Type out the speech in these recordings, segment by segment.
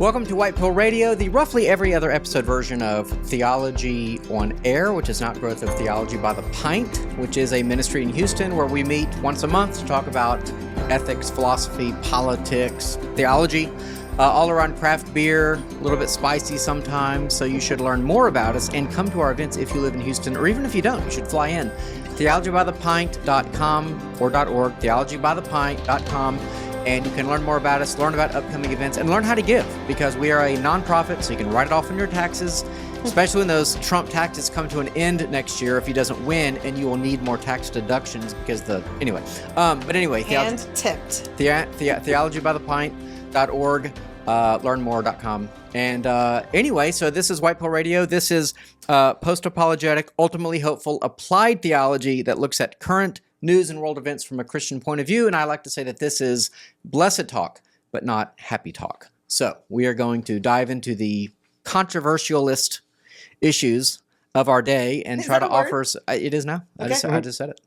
Welcome to White Pill Radio, the roughly every other episode version of Theology on Air, which is an outgrowth of Theology by the Pint, which is a ministry in Houston where we meet once a month to talk about ethics, philosophy, politics, theology, all around craft beer, a little bit spicy sometimes, so you should learn more about us and come to our events if you live in Houston, or even if you don't, you should fly in. theologybythepint.com or .org, theologybythepint.com. And you can learn more about us, learn about upcoming events, and learn how to give, because we are a nonprofit, so you can write it off on your taxes, especially when those Trump taxes come to an end next year if he doesn't win, and you will need more tax deductions because anyway. And tipped. Theologybythepint.org, learnmore.com. And anyway, so this is White Pill Radio. This is post-apologetic, ultimately hopeful, applied theology that looks at current news and world events from a Christian point of view, and I like to say that this is blessed talk, but not happy talk. So we are going to dive into the controversialist issues of our day and try to offer. It is now. Okay. I just said it.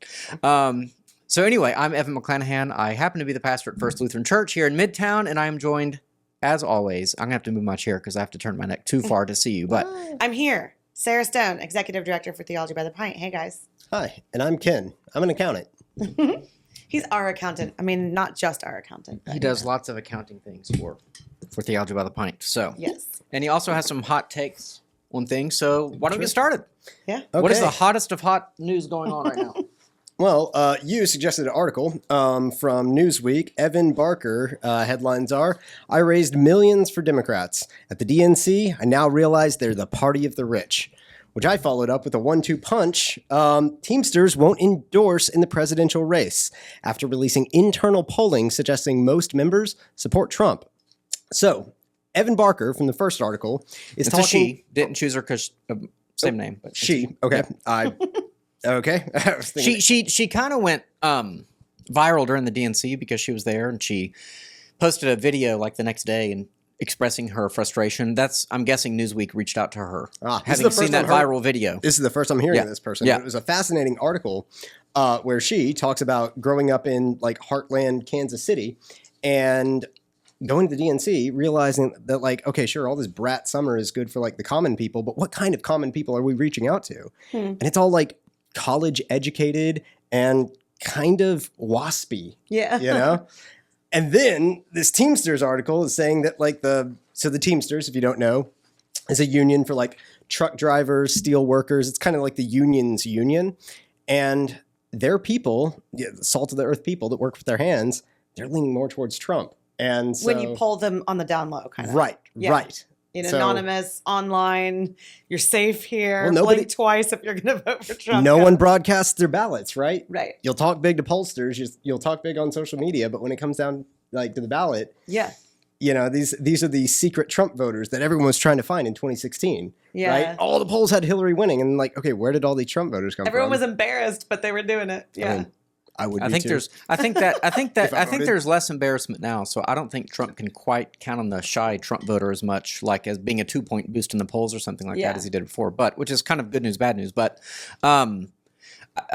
So anyway, I'm Evan McClanahan. I happen to be the pastor at First Lutheran Church here in Midtown, and I am joined, as always. I'm gonna have to move my chair because I have to turn my neck too far to see you. But I'm here, Sarah Stone, Executive Director for Theology by the Pint. Hey guys. Hi, and I'm Ken. I'm an accountant. He's our accountant. I mean, not just our accountant. He does lots of accounting things for Theology by the Pint. So yes, and he also has some hot takes on things. So why don't we get started? Yeah. Okay. What is the hottest of hot news going on right now? Well, you suggested an article from Newsweek. Evan Barker headlines are, I raised millions for Democrats. At the DNC, I now realize they're the party of the rich. Which I followed up with a 1-2 punch. Teamsters won't endorse in the presidential race after releasing internal polling suggesting most members support Trump. So, Evan Barker from the first article is talking. She didn't choose her because same name, but she. Okay, yeah. Okay. She kind of went viral during the DNC because she was there, and she posted a video like the next day and expressing her frustration. I'm guessing Newsweek reached out to her, having seen that viral video. This is the first I'm hearing this person. Yeah. It was a fascinating article where she talks about growing up in like heartland Kansas City and going to the DNC, realizing that like, okay, sure, all this brat summer is good for like the common people, but what kind of common people are we reaching out to? And it's all like college educated and kind of waspy. Yeah. You know? And then this Teamsters article is saying that like the Teamsters, if you don't know, is a union for like truck drivers, steel workers. It's kind of like the union's union. And their people, the salt of the earth people that work with their hands, they're leaning more towards Trump. And so, when you poll them on the down low, kind of. Right, yeah. right. Anonymous, online, you're safe here. Well, blink twice if you're going to vote for Trump. No one broadcasts their ballots, right? Right. You'll talk big to pollsters, you'll talk big on social media, but when it comes down like to the ballot, yeah, you know, these are the secret Trump voters that everyone was trying to find in 2016. Yeah. Right? All the polls had Hillary winning, and like, okay, where did all these Trump voters come from? Everyone was embarrassed, but they were doing it. Yeah. I think there's less embarrassment now, so I don't think Trump can quite count on the shy Trump voter as much, like as being a 2-point boost in the polls or something like that as he did before. But which is kind of good news, bad news. But I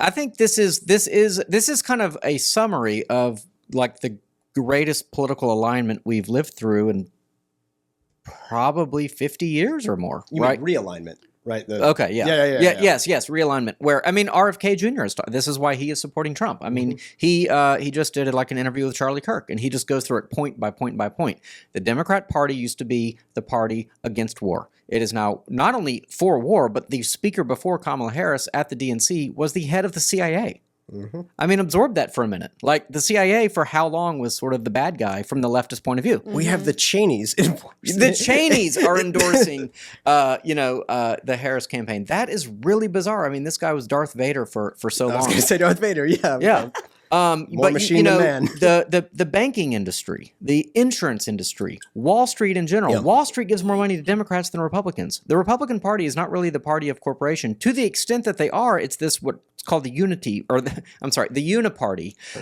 think this is kind of a summary of like the greatest political alignment we've lived through in probably 50 years or more. You mean realignment. Right. Okay. Yeah. Yes. Realignment. Where RFK Jr. This is why he is supporting Trump. I mean, he just did like an interview with Charlie Kirk, and he just goes through it point by point by point. The Democrat Party used to be the party against war. It is now not only for war, but the speaker before Kamala Harris at the DNC was the head of the CIA. I mean, absorb that for a minute. Like the CIA for how long was sort of the bad guy from the leftist point of view. We have the Cheneys. The Cheneys are endorsing, the Harris campaign. That is really bizarre. I mean, this guy was Darth Vader for so long. I was going to say Darth Vader. Yeah. Yeah. More machine than man. the banking industry, the insurance industry, Wall Street in general. Yeah. Wall Street gives more money to Democrats than Republicans. The Republican Party is not really the party of corporation. To the extent that they are, it's this what's called the Uniparty.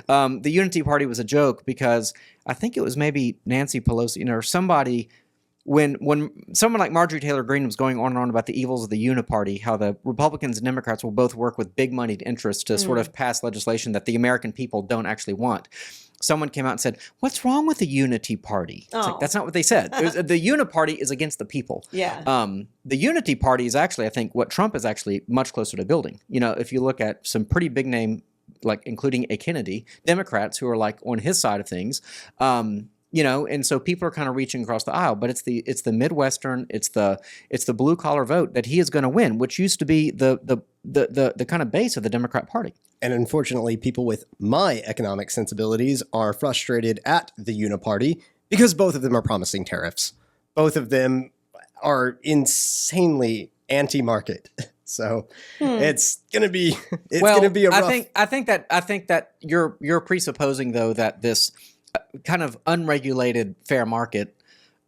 The Unity Party was a joke because I think it was maybe Nancy Pelosi, or somebody. When someone like Marjorie Taylor Greene was going on and on about the evils of the Uniparty, how the Republicans and Democrats will both work with big moneyed interests to sort of pass legislation that the American people don't actually want. someone came out and said, "What's wrong with the Unity Party?" It's like, that's not what they said. The Uniparty is against the people. Yeah. The Unity Party is actually, I think, what Trump is actually much closer to building. If you look at some pretty big name, like including a Kennedy, Democrats who are like on his side of things. And so people are kind of reaching across the aisle, but it's the Midwestern, it's the blue collar vote that he is going to win, which used to be the kind of base of the Democrat Party. And unfortunately, people with my economic sensibilities are frustrated at the Uniparty because both of them are promising tariffs. Both of them are insanely anti-market. So it's gonna be a rough. I think that you're presupposing though that this kind of unregulated fair market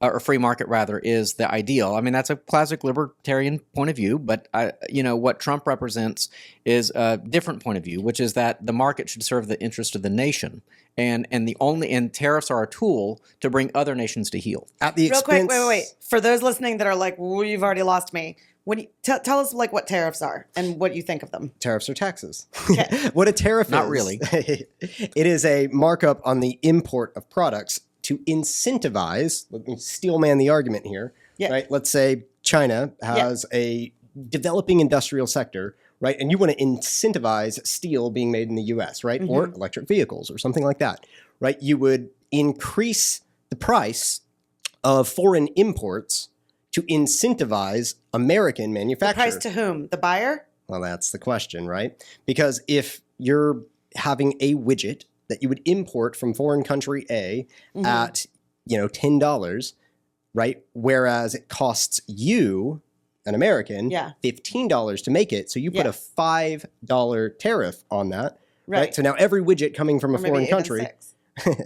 or free market rather is the ideal. I mean, that's a classic libertarian point of view, but what Trump represents is a different point of view, which is that the market should serve the interest of the nation, and tariffs are a tool to bring other nations to heel. At the Real expense. quick, wait. For those listening that are like, well, you've already lost me. Tell us like what tariffs are and what you think of them. Tariffs are taxes. Okay. What a tariff is. Not really. It is a markup on the import of products to incentivize, let me steelman the argument here, right? Let's say China has a developing industrial sector, right? And you want to incentivize steel being made in the US, right? Or electric vehicles or something like that, right? You would increase the price of foreign imports to incentivize American manufacturers. The price to whom? The buyer? Well, that's the question, right? Because if you're having a widget that you would import from foreign country A at, $10, right? Whereas it costs you, an American, $15 to make it. So you put a $5 tariff on that, right? So now every widget coming from a foreign country,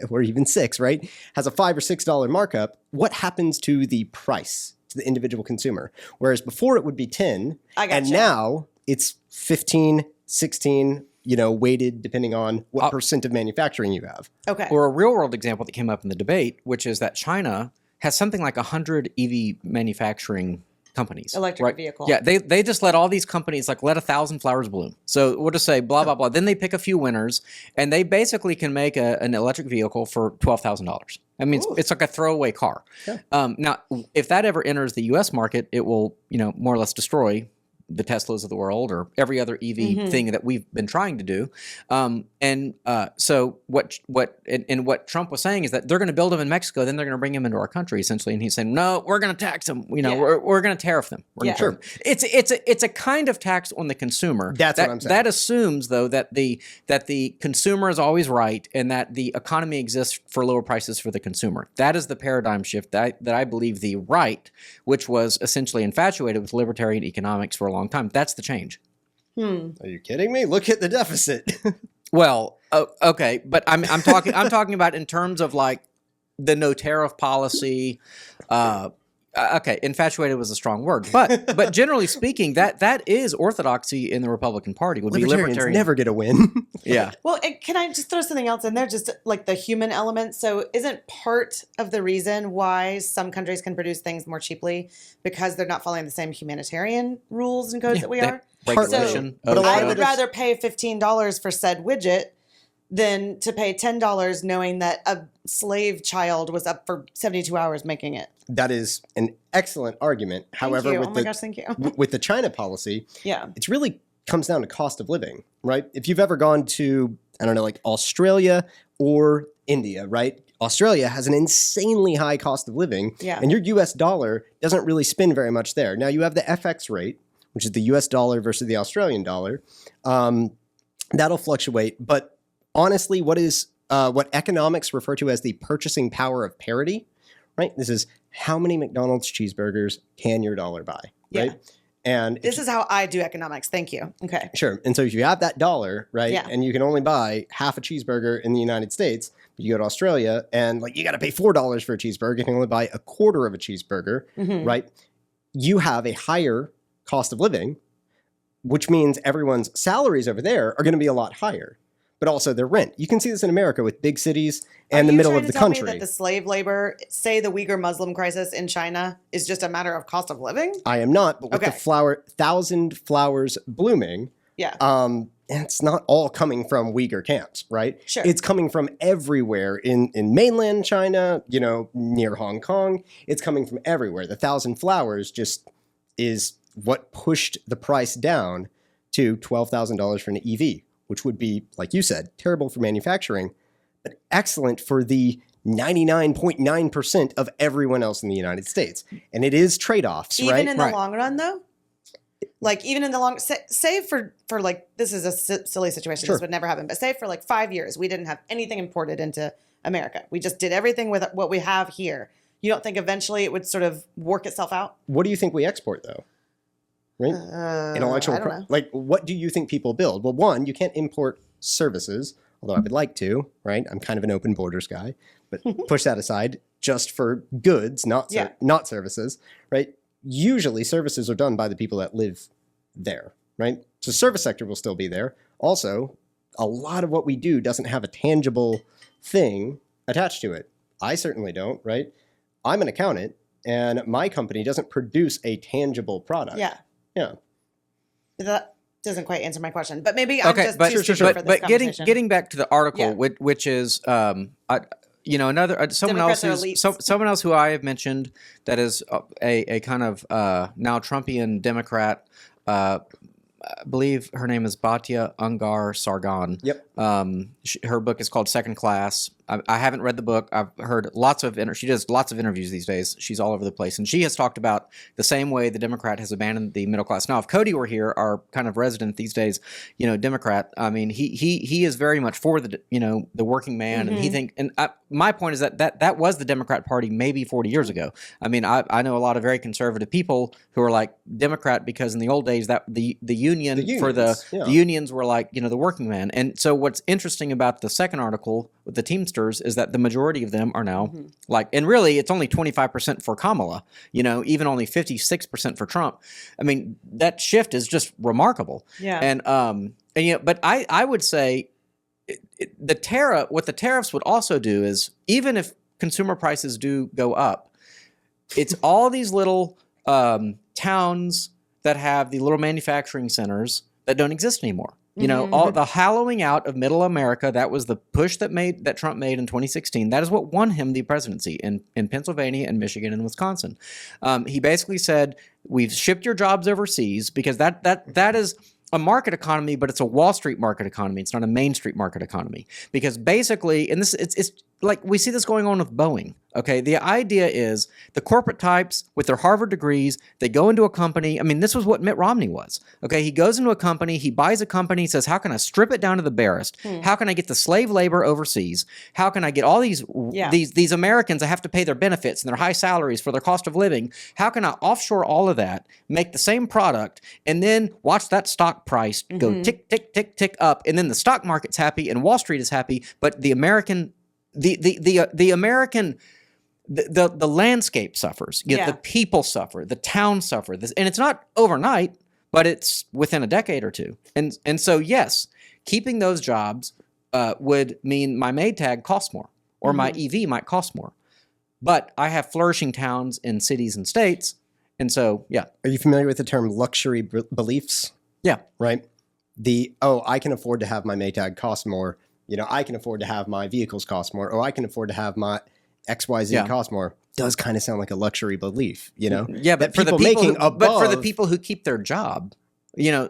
or even $6, right, has a $5 or $6 markup. What happens to the price to the individual consumer? Whereas before it would be 10, and now it's 15, 16, weighted depending on what percent of manufacturing you have. Okay. Or a real world example that came up in the debate, which is that China has something like 100 EV manufacturing companies. Electric vehicle. Yeah, they just let all these companies let 1,000 flowers bloom. So we'll just say blah, blah, blah. Then they pick a few winners, and they basically can make an electric vehicle for $12,000. I mean, it's like a throwaway car. Yeah. Now, if that ever enters the U.S. market, it will, more or less destroy the Teslas of the world or every other EV thing that we've been trying to do. So what Trump was saying is that they're going to build them in Mexico, then they're going to bring them into our country essentially. And he's saying, no, we're going to tax them. We're going to tariff them. Sure. It's a kind of tax on the consumer. That's what I'm saying. That assumes though that the consumer is always right and that the economy exists for lower prices for the consumer. That is the paradigm shift that I believe the right, which was essentially infatuated with libertarian economics for a long time. That's the change. Are you kidding me? Look at the deficit. Well, okay, but I'm talking about in terms of the no tariff policy. Okay, infatuated was a strong word, but generally speaking, that is orthodoxy in the Republican Party. Would be libertarian. Never get a win. Yeah. Well, can I just throw something else in there? Just like the human element. So isn't part of the reason why some countries can produce things more cheaply because they're not following the same humanitarian rules and codes that we are? Regulation. So I would rather pay $15 for said widget than to pay $10 knowing that a slave child was up for 72 hours making it. That is an excellent argument. However, Thank you. With the China policy, yeah, it's really comes down to cost of living, right? If you've ever gone to, Australia or India, right? Australia has an insanely high cost of living, and your US dollar doesn't really spin very much there. Now you have the FX rate, which is the US dollar versus the Australian dollar. That'll fluctuate, but honestly, what economics refer to as the purchasing power of parity, right? This is how many McDonald's cheeseburgers can your dollar buy, right? Yeah. And this is how I do economics. Thank you. Okay. Sure. And so if you have that dollar, right, and you can only buy half a cheeseburger in the United States, but you go to Australia and you got to pay $4 for a cheeseburger, you can only buy a quarter of a cheeseburger, right? You have a higher cost of living, which means everyone's salaries over there are going to be a lot higher, but also their rent. You can see this in America with big cities and the middle of the country. Are you trying to tell me that the slave labor, say the Uyghur Muslim crisis in China, is just a matter of cost of living? I am not, but with the 1,000 flowers blooming, it's not all coming from Uyghur camps, right? Sure. It's coming from everywhere in mainland China, near Hong Kong. It's coming from everywhere. The Thousand Flowers just is what pushed the price down to $12,000 for an EV, which would be, like you said, terrible for manufacturing, but excellent for the 99.9% of everyone else in the United States. And it is trade-offs, right? Even in the long run, though? Like, even in the long, say for like, this is a silly situation, Sure. this would never happen, but say for like 5 years, we didn't have anything imported into America. We just did everything with what we have here. You don't think eventually it would sort of work itself out? What do you think we export, though? Right? Intellectual I don't know. Like, what do you think people build? Well, one, you can't import services, although I would like to, right? I'm kind of an open borders guy, but push that aside, just for goods, not services, right? Usually services are done by the people that live there, right? So service sector will still be there. Also, a lot of what we do doesn't have a tangible thing attached to it. I certainly don't, right? I'm an accountant, and my company doesn't produce a tangible product. Yeah. Yeah. That doesn't quite answer my question, but maybe I'm just but, too stupid for this but conversation. getting back to the article, Yeah. which is another someone Democrats else are who's elites. someone else who I have mentioned that is a kind of now Trumpian Democrat. I believe her name is Batya Ungar Sargon. Yep. Her book is called Second Class. I haven't read the book. I've heard lots of she does lots of interviews these days. She's all over the place, and she has talked about the same way the Democrat has abandoned the middle class. Now, if Cody were here, our kind of resident these days, Democrat. I mean, he is very much for the the working man, and my point is that was the Democrat Party maybe 40 years ago. I mean, I know a lot of very conservative people who are like Democrat because in the old days that the unions were like the working man. And so what's interesting about the second article with the Teamsters is that the majority of them are now and really it's only 25% for Kamala, even only 56% for Trump. I mean, that shift is just remarkable. Yeah. And but I would say what the tariffs would also do is even if consumer prices do go up, it's all these little towns that have the little manufacturing centers that don't exist anymore. All the hollowing out of middle America, that was the push that Trump made in 2016. That is what won him the presidency in Pennsylvania and Michigan and Wisconsin. He basically said, we've shipped your jobs overseas because that is a market economy, but it's a Wall Street market economy. It's not a Main Street market economy. Because basically, and it's like we see this going on with Boeing. Okay, the idea is the corporate types with their Harvard degrees, they go into a company. I mean, this was what Mitt Romney was. Okay, he goes into a company, he buys a company, says, how can I strip it down to the barest? How can I get the slave labor overseas? How can I get all these Americans that have to pay their benefits and their high salaries for their cost of living? How can I offshore all of that, make the same product, and then watch that stock price go tick, tick, tick, tick up, and then the stock market's happy and Wall Street is happy, but the American the landscape suffers. The people suffer. The town suffer. And it's not overnight, but it's within a decade or two. And so yes, keeping those jobs would mean my Maytag costs more, or my EV might cost more. But I have flourishing towns in cities and states, and so yeah. Are you familiar with the term luxury beliefs? Yeah. Right. I can afford to have my Maytag cost more. I can afford to have my vehicles cost more, or I can afford to have my XYZ cost more. Does kind of sound like a luxury belief, Yeah, but for the people who keep their job,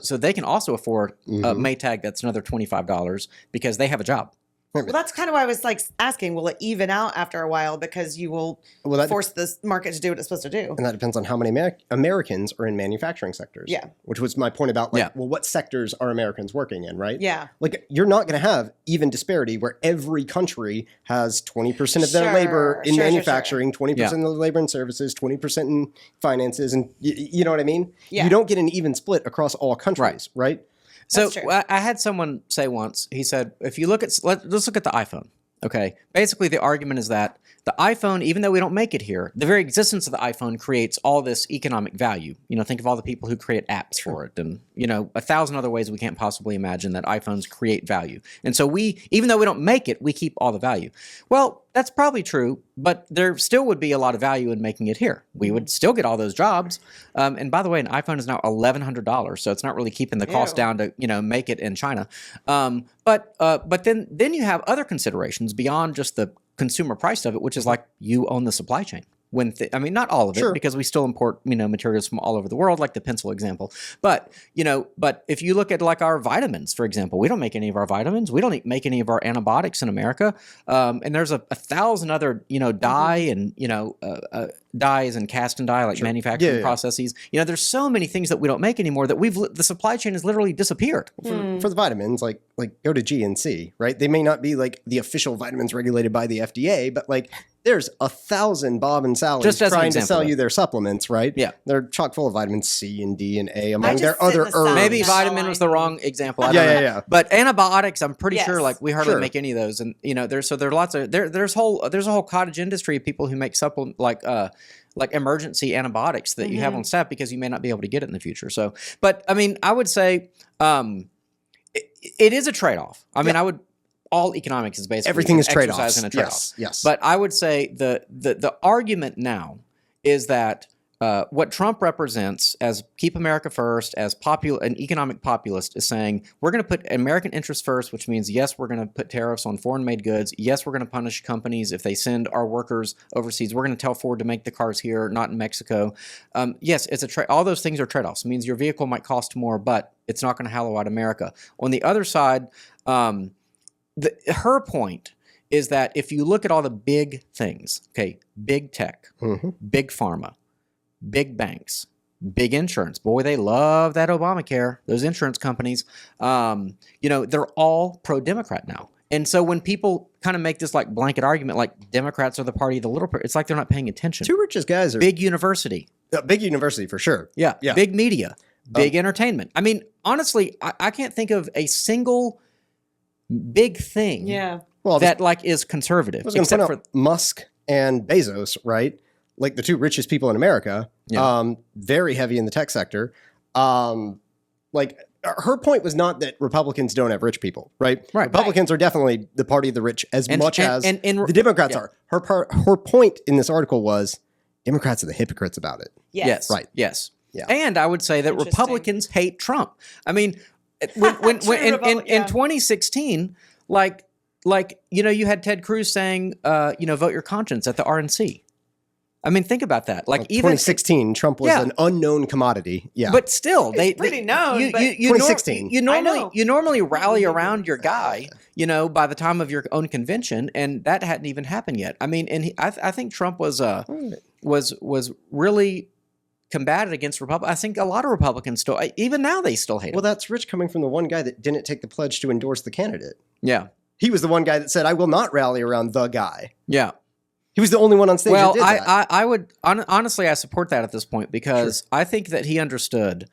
so they can also afford a Maytag that's another $25 because they have a job. Well, that's kind of why I was like asking, will it even out after a while because you will force the market to do what it's supposed to do? And that depends on how many Americans are in manufacturing sectors. Yeah. Which was my point about what sectors are Americans working in, right? Yeah. Like you're not going to have even disparity where every country has 20% of their labor in manufacturing, 20% of their labor in services, 20% in finances. And you know what I mean? Yeah. You don't get an even split across all countries, right? So I had someone say once, he said, if you look at, let's look at the iPhone. Okay. Basically, the argument is that the iPhone, even though we don't make it here, the very existence of the iPhone creates all this economic value. Think of all the people who create apps for it, and 1,000 other ways we can't possibly imagine that iPhones create value. And so even though we don't make it, we keep all the value. Well, that's probably true, but there still would be a lot of value in making it here. We would still get all those jobs. And by the way, an iPhone is now $1,100, so it's not really keeping the cost down to make it in China. But then you have other considerations beyond just the consumer price of it, which is like you own the supply chain. Not all of it, because we still import materials from all over the world, like the pencil example. But if you look at like our vitamins, for example, we don't make any of our vitamins. We don't make any of our antibiotics in America. And there's a thousand other dye and dyes and cast and dye, like manufacturing processes. There's so many things that we don't make anymore that the supply chain has literally disappeared. For the vitamins, like go to GNC, right? They may not be like the official vitamins regulated by the FDA, but like there's 1,000 Bob and Sally's trying to sell you their supplements, right? Yeah. They're chock full of vitamins C and D and A among their other herbs. Maybe vitamin was the wrong example. I don't know. But antibiotics, I'm pretty sure like we hardly make any of those. And there's lots of there's a whole cottage industry of people who make supplement like emergency antibiotics that you have on staff because you may not be able to get it in the future. So, but I would say it is a trade-off. All economics is basically everything is trade-offs. And a trade-off. Yes. But I would say the argument now is that what Trump represents as keep America first, as an economic populist, is saying we're going to put American interests first, which means yes, we're going to put tariffs on foreign-made goods. Yes, we're going to punish companies if they send our workers overseas. We're going to tell Ford to make the cars here, not in Mexico. Yes, it's all those things are trade-offs. It means your vehicle might cost more, but it's not going to hollow out America. On the other side, her point is that if you look at all the big things, okay, big tech, big pharma, big banks, big insurance, boy, they love that Obamacare, those insurance companies, they're all pro-Democrat now. And so when people kind of make this like blanket argument, like Democrats are the party of the little, it's like they're not paying attention. Two richest guys are big university. Big university for sure. Yeah. Big media, big entertainment. Honestly, I can't think of a single big thing that like is conservative. I was going to point out Musk and Bezos, right? Like the two richest people in America, very heavy in the tech sector. Like her point was not that Republicans don't have rich people, right? Republicans are definitely the party of the rich as much as the Democrats are. Her point in this article was Democrats are the hypocrites about it. Yes. Right. Yes. Yeah. And I would say that Republicans hate Trump. When in 2016, you had Ted Cruz saying, vote your conscience at the RNC. Think about that. Like even 2016, Trump was an unknown commodity. Yeah, but still, pretty known. 2016. You normally rally around your guy, by the time of your own convention, and that hadn't even happened yet. I think Trump was really combated against Republicans. I think a lot of Republicans still, even now, they still hate him. Well, that's rich coming from the one guy that didn't take the pledge to endorse the candidate. Yeah. He was the one guy that said, I will not rally around the guy. Yeah. He was the only one on stage that did that. I would, honestly, I support that at this point because I think that he understood.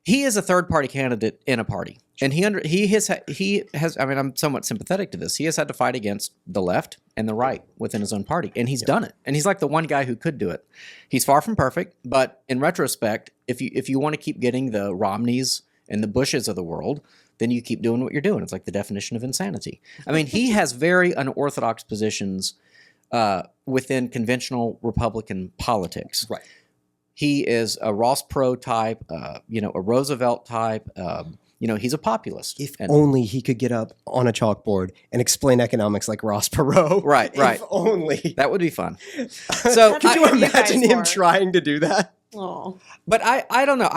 He is a third-party candidate in a party. And he has, I'm somewhat sympathetic to this. He has had to fight against the left and the right within his own party. And he's done it. And he's like the one guy who could do it. He's far from perfect, but in retrospect, if you want to keep getting the Romneys and the Bushes of the world, then you keep doing what you're doing. It's like the definition of insanity. He has very unorthodox positions within conventional Republican politics. Right. He is a Ross Perot type, a Roosevelt type. He's a populist. If only he could get up on a chalkboard and explain economics like Ross Perot. Right. If only. That would be fun. So could you imagine him trying to do that? Oh. But I don't know.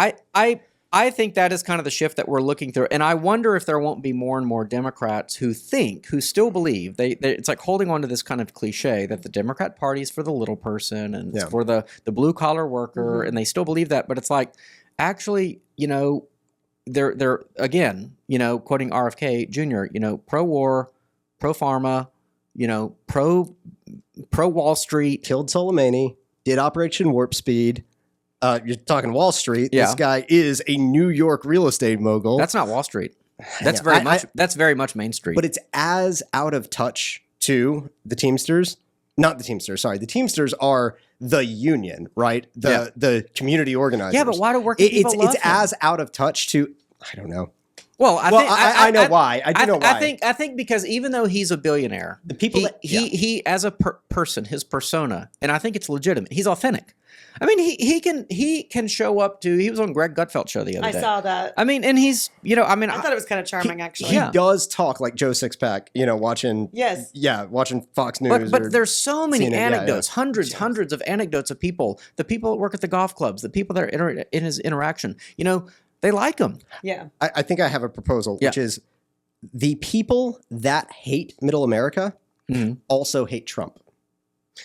I think that is kind of the shift that we're looking through. And I wonder if there won't be more and more Democrats who still believe, it's like holding on to this kind of cliche that the Democrat Party is for the little person and it's for the blue-collar worker, and they still believe that. But it's like, actually, they're again, quoting RFK Jr., pro-war, pro-pharma, pro-Wall Street. Killed Soleimani, did Operation Warp Speed. You're talking Wall Street. Yeah. This guy is a New York real estate mogul. That's not Wall Street. That's very much Main Street. But it's as out of touch to the Teamsters not the Teamsters. Sorry, the Teamsters are the union, right? The community organizers. Yeah, but why do working people love it's him? as out of touch to, I don't know. Well, I know why. I do know why. I think because even though he's a billionaire, The people he as a person, his persona, and I think it's legitimate. He's authentic. I mean, he can show up to. He was on Greg Gutfeld's show the other day. I saw that. I mean, and he's I thought it was kind of charming, actually. He does talk like Joe Sixpack, watching. Yes. Yeah, watching Fox News. But there's so many CNN, anecdotes, hundreds of anecdotes of people, the people that work at the golf clubs, the people that are in his interaction. They like him. Yeah. I think I have a proposal, which is the people that hate Middle America also hate Trump.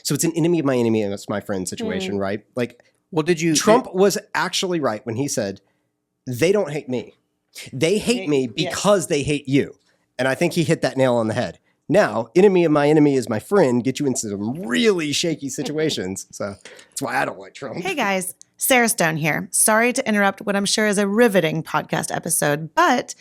So it's an enemy of my enemy and it's my friend situation, right? Like, well, Trump was actually right when he said, they don't hate me. They hate me because they hate you. And I think he hit that nail on the head. Now, enemy of my enemy is my friend, get you into some really shaky situations. So that's why I don't like Trump. Hey guys, Sarah Stone here. Sorry to interrupt what I'm sure is a riveting podcast episode, but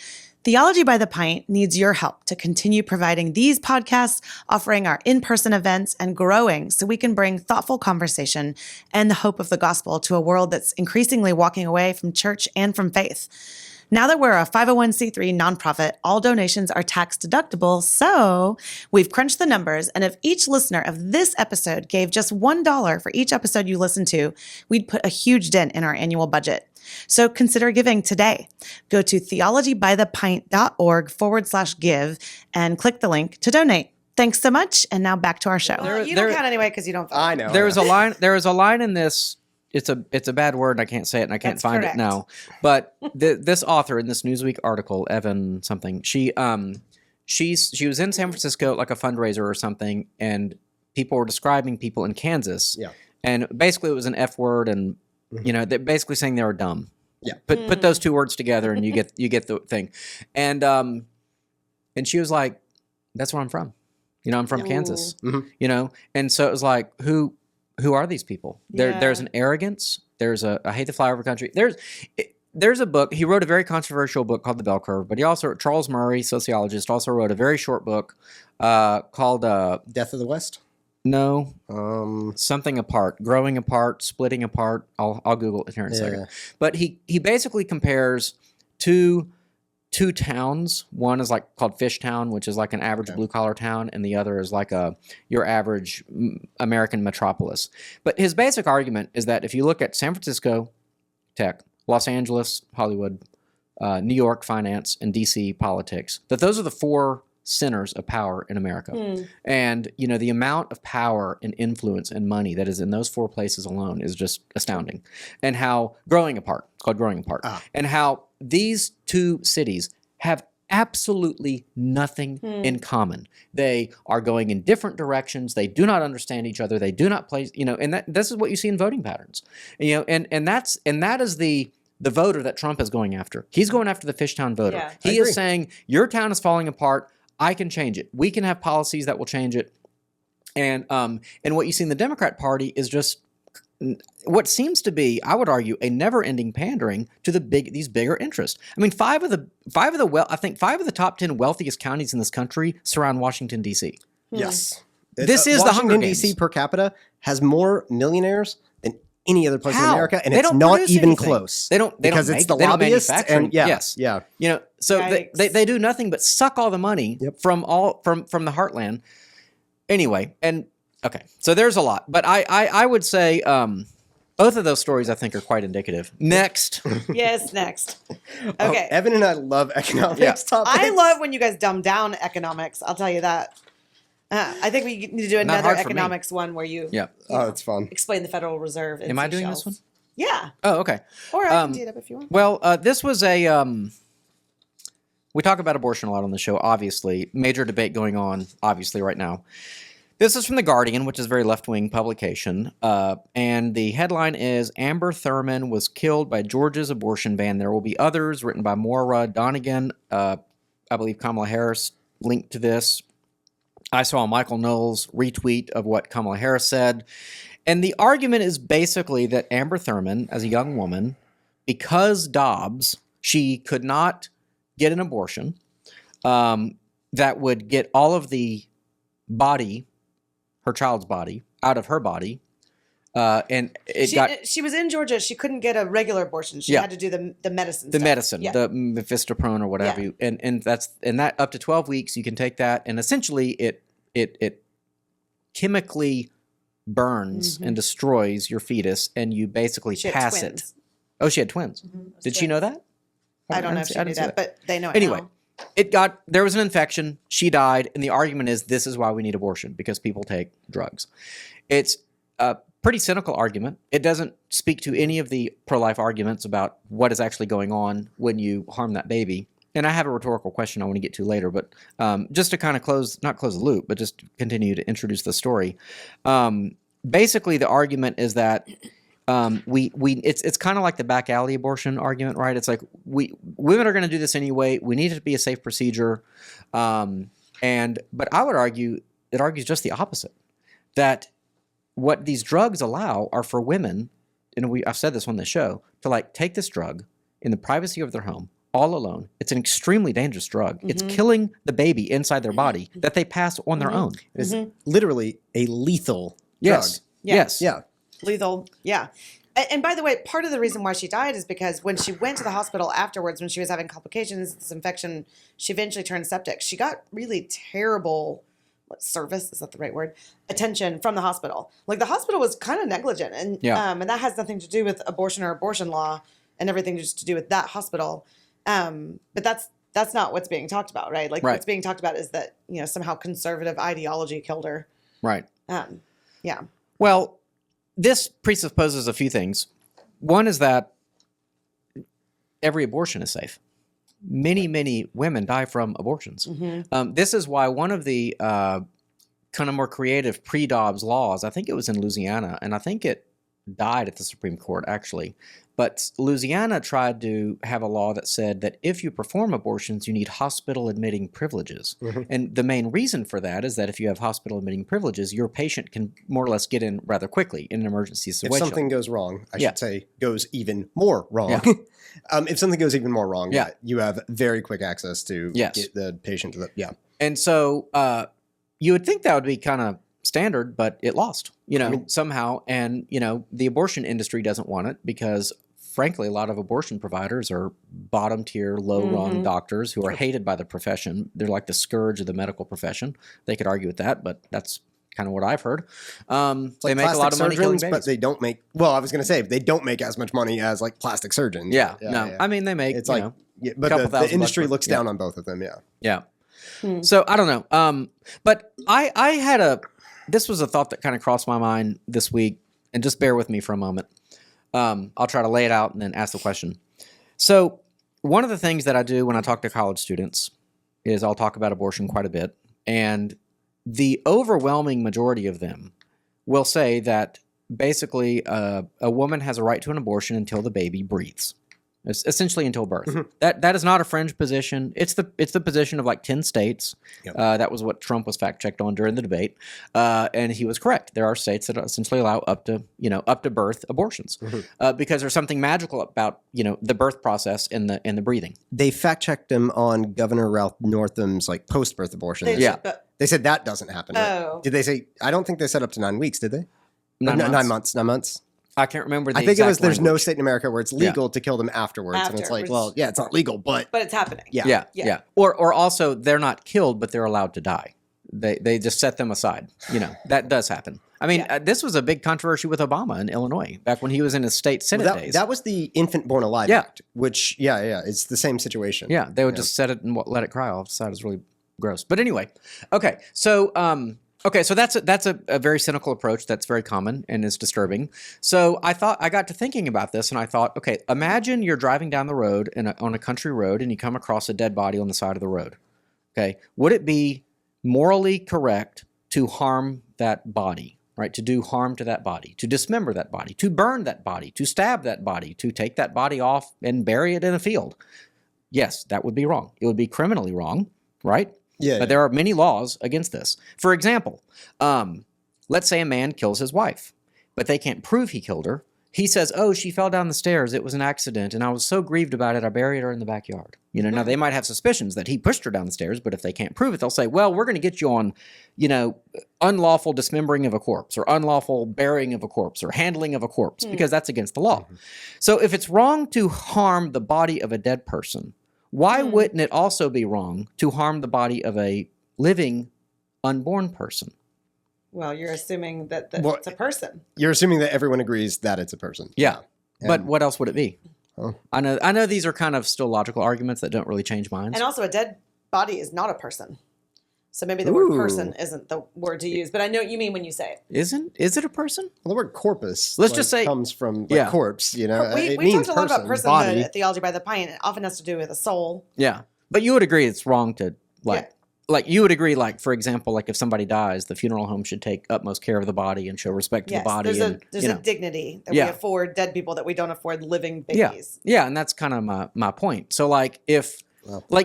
Theology by the Pint needs your help to continue providing these podcasts, offering our in-person events, and growing so we can bring thoughtful conversation and the hope of the gospel to a world that's increasingly walking away from church and from faith. Now that we're a 501c3 nonprofit, all donations are tax deductible, so we've crunched the numbers, and if each listener of this episode gave just $1 for each episode you listen to, we'd put a huge dent in our annual budget. So consider giving today. Go to theologybythepint.org/give and click the link to donate. Thanks so much, and now back to our show. Well, you don't count anyway because you don't vote. I know. There is a line in this. It's a bad word, and I can't say it, and I can't find it now. But this author in this Newsweek article, Evan something, she was in San Francisco at like a fundraiser or something, and people were describing people in Kansas. Yeah. And basically, it was an F word, and they're basically saying they were dumb. Yeah. Put those two words together, and you get the thing. And she was like, "That's where I'm from. I'm from Kansas. And so it was like, who are these people? There's an arrogance. There's I hate the flyover country. There's a book. He wrote a very controversial book called The Bell Curve, but Charles Murray, sociologist, also wrote a very short book called Death of the West? No. Something apart, growing apart, splitting apart. I'll Google it here in a second. But he basically compares two towns. One is like called Fishtown, which is like an average blue collar town, and the other is like your average American metropolis. But his basic argument is that if you look at San Francisco, tech, Los Angeles, Hollywood, New York, finance, and DC politics, that those are the four centers of power in America. And the amount of power and influence and money that is in those four places alone is just astounding. And how it's called Growing Apart, and how these two cities have absolutely nothing in common. They are going in different directions. They do not understand each other. They do not play, and this is what you see in voting patterns. And that is the voter that Trump is going after. He's going after the Fishtown voter. Yeah. He is saying, your town is falling apart. I can change it. We can have policies that will change it. And what you see in the Democrat Party is just what seems to be, I would argue, a never-ending pandering to these bigger interests. I mean, five of the top 10 wealthiest counties in this country surround Washington, D.C. Yes. This is the Hunger Washington, Games. D.C. per capita has more millionaires than any other place in How? America, and They it's don't not produce even anything. close. They don't because make, it's the they don't lobbyists manufacture. and So Yikes. they do nothing but suck all the money from the heartland. Anyway, and okay, so there's a lot, but I would say both of those stories I think are quite indicative. Next, Yes, next. Okay. Evan and I love economics topics. I love when you guys dumb down economics. I'll tell you that. I think we need to do Not another hard for me. economics one where you Oh, it's fun. explain the Federal Reserve. am I doing this one? Yeah. Oh, okay. Or I can tee it up if you want. Well, this was we talk about abortion a lot on the show, obviously. Major debate going on, obviously, right now. This is from The Guardian, which is a very left-wing publication. And the headline is, Amber Thurman was killed by Georgia's abortion ban. There will be others, written by Maura Donegan. I believe Kamala Harris linked to this. I saw Michael Knowles' retweet of what Kamala Harris said. And the argument is basically that Amber Thurman, as a young woman, because Dobbs, she could not get an abortion that would get all of the body her child's body out of her body. And she was in Georgia. She couldn't get a regular abortion. She had to do the medicine. The stuff. medicine, Yeah. the Mephistoprone or whatever. Yeah. And that up to 12 weeks you can take that, and essentially it chemically burns and destroys your fetus, and you basically pass it. Oh, she had twins. Did she know that? I don't know if she knew that, but they know it anyway. now. There was an infection. She died, and the argument is this is why we need abortion, because people take drugs. It's a pretty cynical argument. It doesn't speak to any of the pro-life arguments about what is actually going on when you harm that baby. And I have a rhetorical question I want to get to later, but just to kind of not close the loop, but just continue to introduce the story. Basically, the argument is that it's kind of like the back alley abortion argument, right? It's like women are going to do this anyway. We need it to be a safe procedure, but I would argue it argues just the opposite. That what these drugs allow are for women, and I've said this on the show, to like take this drug in the privacy of their home, all alone. It's an extremely dangerous drug. It's killing the baby inside their body that they pass on their own. It is literally a lethal Yes. drug. Yes. Yeah. Lethal. Yeah. And by the way, part of the reason why she died is because when she went to the hospital afterwards, when she was having complications, this infection, she eventually turned septic. She got really terrible service, is that the right word? Attention from the hospital. Like the hospital was kind of negligent, and and that has nothing to do with abortion or abortion law, and everything just to do with that hospital. But that's not what's being talked about, right? Like what's being talked about is that somehow conservative ideology killed her. Right. Yeah. Well, this presupposes a few things. One is that every abortion is safe. Many, many women die from abortions. This is why one of the kind of more creative pre-Dobbs laws, I think it was in Louisiana, and I think it died at the Supreme Court, actually. But Louisiana tried to have a law that said that if you perform abortions, you need hospital admitting privileges. And the main reason for that is that if you have hospital admitting privileges, your patient can more or less get in rather quickly in an emergency situation. If something goes wrong, I should say goes even more wrong. If something goes even more wrong, you have very quick access to get the patient to the, And so you would think that would be kind of standard, but it lost, somehow. And, the abortion industry doesn't want it because, frankly, a lot of abortion providers are bottom tier, low rung doctors who are hated by the profession. They're like the scourge of the medical profession. They could argue with that, but that's kind of what I've heard. They make a lot of money killing babies. But they don't make, well, I was going to say, they don't make as much money as like plastic surgeons. I mean, they make, it's like, but the industry looks down on both of them. So I don't know. But I had this was a thought that kind of crossed my mind this week, and just bear with me for a moment. I'll try to lay it out and then ask the question. So one of the things that I do when I talk to college students is I'll talk about abortion quite a bit. And the overwhelming majority of them will say that basically a woman has a right to an abortion until the baby breathes. It's essentially until birth. That is not a fringe position. It's the position of like 10 states. That was what Trump was fact checked on during the debate, and he was correct. There are states that essentially allow up to birth abortions because there's something magical about the birth process and the breathing. They fact checked him on Governor Ralph Northam's like post birth abortion. They said that doesn't happen. Right? Did they say? I don't think they said up to 9 weeks. Did they? 9 months. 9 months. I can't remember the I think it was exact there's no language. state in America where it's legal to kill them afterwards. And it's like, well, it's not legal, but it's happening. Yeah. Or also they're not killed, but they're allowed to die. They just set them aside. That does happen. I mean, this was a big controversy with Obama in Illinois back when he was in his state Senate days. That was the Infant Born Alive Act, which, it's the same situation. Yeah, they would just set it and let it cry off the side. It's really gross. But anyway, okay, so that's a very cynical approach that's very common and is disturbing. So I got to thinking about this, and I thought, okay, imagine you're driving down the road on a country road and you come across a dead body on the side of the road. Okay, would it be morally correct to harm that body, right? To do harm to that body, to dismember that body, to burn that body, to stab that body, to take that body off and bury it in a field? Yes, that would be wrong. It would be criminally wrong, right? But there are many laws against this. For example, let's say a man kills his wife, but they can't prove he killed her, he says, oh, she fell down the stairs. It was an accident. And I was so grieved about it. I buried her in the backyard. You know, now they might have suspicions that he pushed her down the stairs, but if they can't prove it, they'll say, well, we're going to get you on, you know, unlawful dismembering of a corpse or unlawful burying of a corpse or handling of a corpse because that's against the law. So if it's wrong to harm the body of a dead person, why wouldn't it also be wrong to harm the body of a living, unborn person? Well, you're assuming that it's a person. You're assuming that everyone agrees that it's a person. Yeah. And- But what else would it be? I know these are kind of still logical arguments that don't really change minds. And also, a dead body is not a person. So maybe the word person isn't the word to use. But I know what you mean when you say it. Is it a person? Well, the word corpus Let's just say comes from corpse, you know. We means talked a lot about person, personhood body. at Theology by the Pint. It often has to do with a soul. Yeah. But you would agree it's wrong to, like you would agree, like, for example, like if somebody dies, the funeral home should take utmost care of the body and show respect to the body. There's a dignity that we afford dead people that we don't afford living babies. Yeah, and that's kind of my point. So like if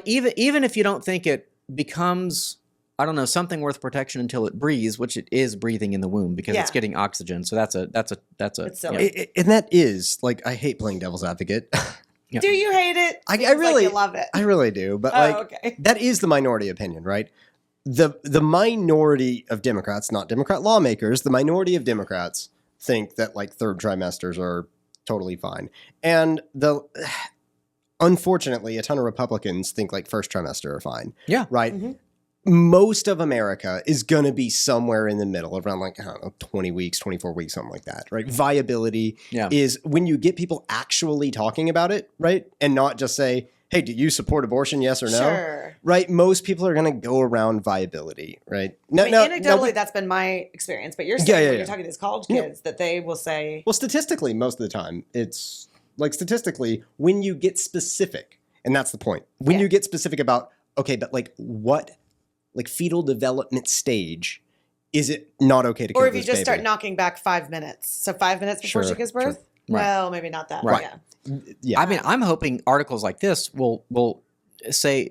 even if you don't think it becomes, I don't know, something worth protection until it breathes, which it is breathing in the womb because it's getting oxygen. So that's a It's silly. And that is, like, I hate playing devil's advocate. Yeah. Do you hate it? I Seems really like you love it. I really do, but Okay. that is the minority opinion, right? The minority of Democrats, not Democrat lawmakers, the minority of Democrats think that like third trimesters are totally fine. And unfortunately, a ton of Republicans think like first trimester are fine. Yeah. Right? Mm-hmm. Most of America is going to be somewhere in the middle, around like, I don't know, 20 weeks, 24 weeks, something like that, right? Viability is when you get people actually talking about it, right? And not just say, hey, do you support abortion, yes or no? Sure. Right? Most people are going to go around viability, right? Anecdotally, that's been my experience. But you're saying when you're talking to these college kids that they will say... Well, statistically, most of the time, it's like statistically, when you get specific, and that's the point, when you get specific about, okay, but like what... like fetal development stage, is it not okay to kill this baby? Or if you just start knocking back 5 minutes. So 5 minutes before she gives birth? Right. Well, maybe not that. Right. Yeah. I mean, I'm hoping articles like this will say,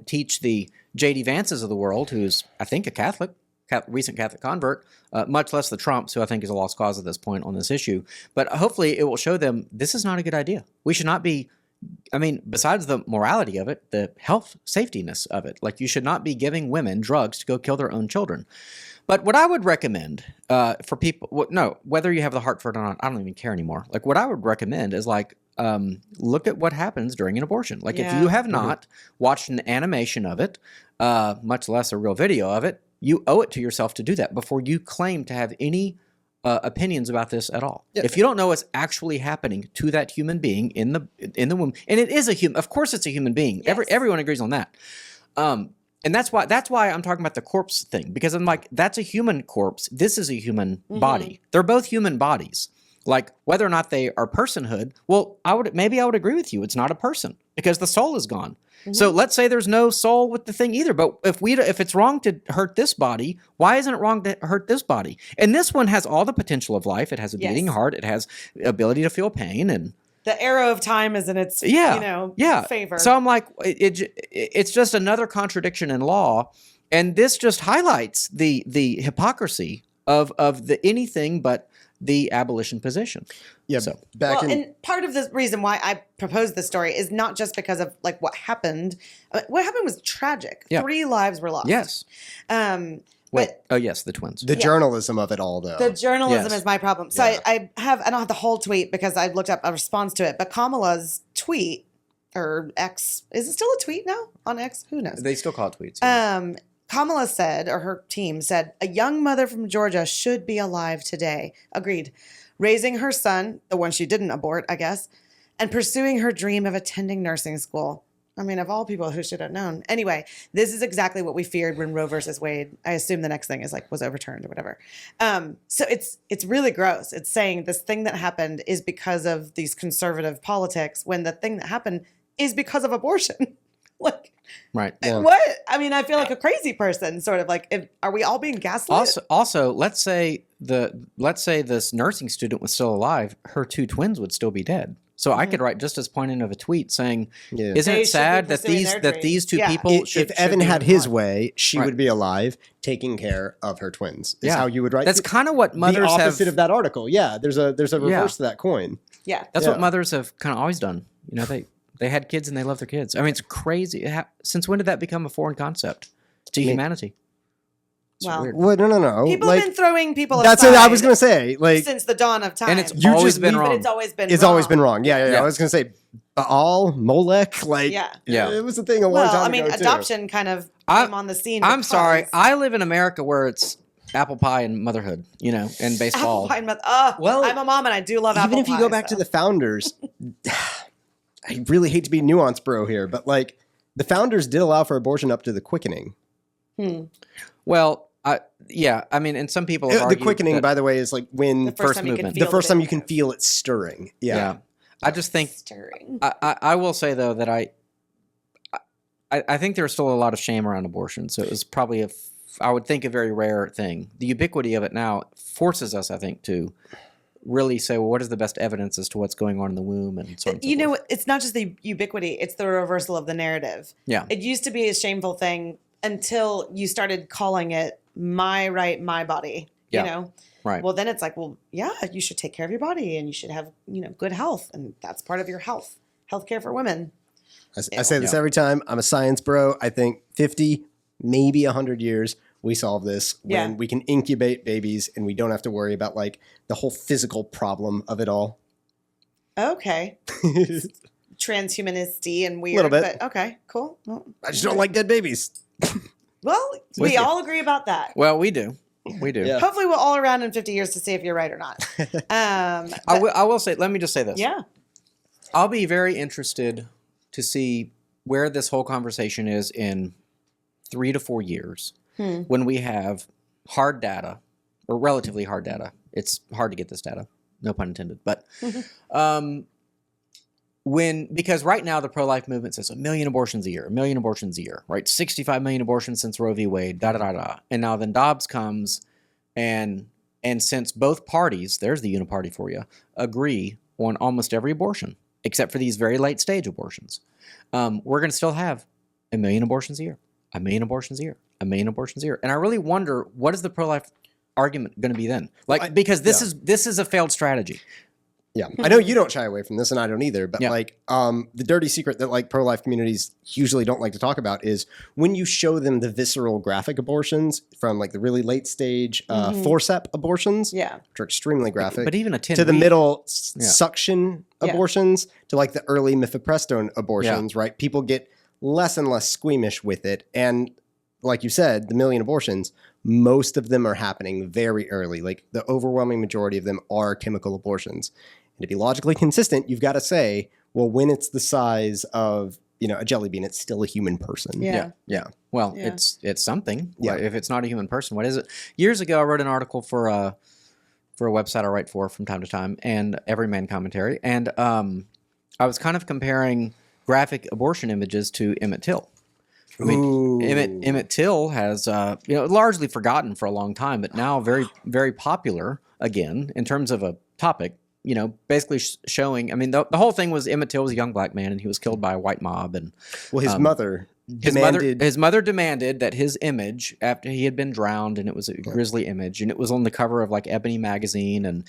teach the J.D. Vances of the world, who's, I think, a Catholic, recent Catholic convert, much less the Trumps, who I think is a lost cause at this point on this issue. But hopefully it will show them this is not a good idea. We should not be... I mean, besides the morality of it, the health safetyness of it, like you should not be giving women drugs to go kill their own children. But what I would recommend for people, whether you have the heart for it or not, I don't even care anymore. Like what I would recommend is like, look at what happens during an abortion. Like if you have not watched an animation of it, much less a real video of it, you owe it to yourself to do that before you claim to have any opinions about this at all. If you don't know what's actually happening to that human being in the womb, and it is a human, of course it's a human being. Yes. Everyone agrees on that. And that's why I'm talking about the corpse thing, because I'm like, that's a human corpse. This is a human body. They're both human bodies. Like whether or not they are personhood, well, I would agree with you. It's not a person because the soul is gone. So let's say there's no soul with the thing either. But if it's wrong to hurt this body, why isn't it wrong to hurt this body? And this one has all the potential of life. It has a beating heart. It has ability to feel pain, and the arrow of time is in its favor. So I'm like, it's just another contradiction in law, and this just highlights the hypocrisy of the anything but the abolition position. Yeah. So and part of the reason why I proposed this story is not just because of like what happened. What happened was tragic. Yeah. 3 lives were lost. Yes. But yes, the twins. The journalism of it all, though. the journalism is my problem. So I don't have the whole tweet because I looked up a response to it. But Kamala's tweet or X, is it still a tweet now on X? Who knows? They still call it tweets. Kamala said, or her team said, a young mother from Georgia should be alive today. Agreed. Raising her son, the one she didn't abort, I guess, and pursuing her dream of attending nursing school. I mean, of all people, who should have known? Anyway, this is exactly what we feared when Roe versus Wade, I assume the next thing is like, was overturned or whatever. So it's really gross. It's saying this thing that happened is because of these conservative politics when the thing that happened is because of abortion. Like, right. What? I mean, I feel like a crazy person, sort of like, are we all being gaslit? Also, let's say this nursing student was still alive, her 2 twins would still be dead. So I could write just as poignant of a tweet saying, Yeah. "Isn't They it should sad be that pursuing these their that these two dreams. Yeah. people If Evan be had his alive?" way, she Right. would be alive, taking care of her twins. Is how you would write. That's kind of what the mothers opposite have. of that article. Yeah, there's a reverse to that coin. Yeah. That's Yeah. what mothers have kind of always done. You know, they had kids and they love their kids. I mean, it's crazy. Since when did that become a foreign concept to humanity? It's Well, weird. Well, no. People like, have been throwing people that's aside what I was gonna say. Like, since the dawn of time. And it's You always just been leave it- wrong. But it's always been it's wrong. always been wrong. Yeah. Yeah. I was gonna say Baal, Molech. Like, Yeah. Yeah. it was a thing a long Well, time I mean, ago, too. adoption kind of I- came on the scene. I'm because sorry. I live in America where it's apple pie and motherhood, you know, and baseball. Apple pie and Well, I'm a mom and I do love apple Even pie. if you go back to the founders, I really hate to be nuance bro here, but like the founders did allow for abortion up to the quickening. Well, yeah, I mean, and some people have The argued quickening, that- by the way, is like when the the first first time you can movement. feel first time you baby can feel it stirring. yeah. I just think stirring. I will say though that I think there's still a lot of shame around abortion. So it was probably I would think a very rare thing. The ubiquity of it now forces us, I think, to really say, well, what is the best evidence as to what's going on in the womb and so on and so You know, forth. it's not just the ubiquity; it's the reversal of the narrative. Yeah. It used to be a shameful thing until you started calling it "my right, my body." Yeah. You know. Right. Well, then it's like, well, yeah, you should take care of your body and you should have, good health, and that's part of your health. Healthcare for women. I say this Yeah. every time. I'm a science bro. I think 50, maybe 100 years, we solve this when Yeah. we can incubate babies and we don't have to worry about like the whole physical problem of it all. Okay. Transhumanisty and weird, Little bit. but okay, cool. Well, I just don't like dead babies. Well, With we you. all agree about that. Well, we do. We do. Yeah. Hopefully, we'll all around in 50 years to see if you're right or not. I will say, let me just say this. Yeah. I'll be very interested to see where this whole conversation is in 3 to 4 years when we have hard data, or relatively hard data. It's hard to get this data, no pun intended. But because right now the pro-life movement says 1 million abortions a year, 1 million abortions a year, right? 65 million abortions since Roe v. Wade, da-da-da-da. And now then Dobbs comes and since both parties, there's the uniparty for you, agree on almost every abortion, except for these very late stage abortions, we're going to still have 1 million abortions a year, 1 million abortions a year, 1 million abortions a year. And I really wonder, what is the pro-life argument going to be then? Like, because this is a failed strategy. Yeah, I know you don't shy away from this, and I don't either. But Yeah. like, the dirty secret that like pro-life communities usually don't like to talk about is when you show them the visceral graphic abortions from like the really late stage forceps abortions, Yeah. which are extremely graphic. But even a 10 to the week- middle Yeah. suction Yeah. abortions to like the early mifepristone abortions, right? People get less and less squeamish with it, and like you said, the 1 million abortions, most of them are happening very early. Like the overwhelming majority of them are chemical abortions. And to be logically consistent, you've got to say, well, when it's the size of, a jelly bean, it's still a human person. Yeah. Yeah. Well, Yeah. it's something. Yeah. If it's not a human person, what is it? Years ago, I wrote an article for a website I write for from time to time, and Everyman Commentary, and I was kind of comparing graphic abortion images to Emmett Till. I mean, Ooh. Emmett Till has largely forgotten for a long time, but now very, very popular again in terms of a topic. Basically showing. I mean, the whole thing was Emmett Till was a young black man, and he was killed by a white mob, and Well, his mother his demanded. mother demanded that his image, after he had been drowned, and it was a grisly image, and it was on the cover of like Ebony magazine, and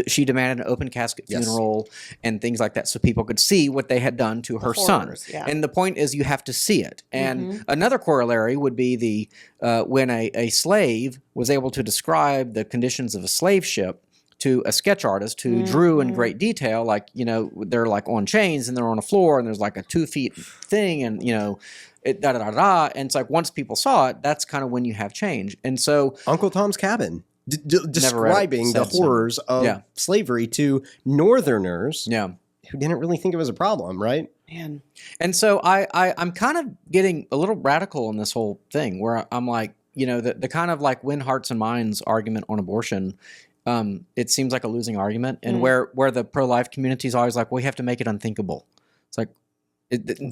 she demanded an open casket Yes. funeral and things like that, so people could see what they had done to her son. horrors, yeah. And the point is, you have to see it. And another corollary would be when a slave was able to describe the conditions of a slave ship to a sketch artist who drew in great detail, like, they're like on chains and they're on a floor and there's like a 2 feet thing and, da-da-da-da. And it's like, once people saw it, that's kind of when you have change. And so, Uncle Tom's Cabin, describing the Said so. horrors of Yeah. slavery to Northerners yeah. who didn't really think it was a problem, right? Man. And so I'm kind of getting a little radical in this whole thing where I'm like, the kind of like win hearts and minds argument on abortion, it seems like a losing argument, and where the pro-life community is always like, we have to make it unthinkable. It's like,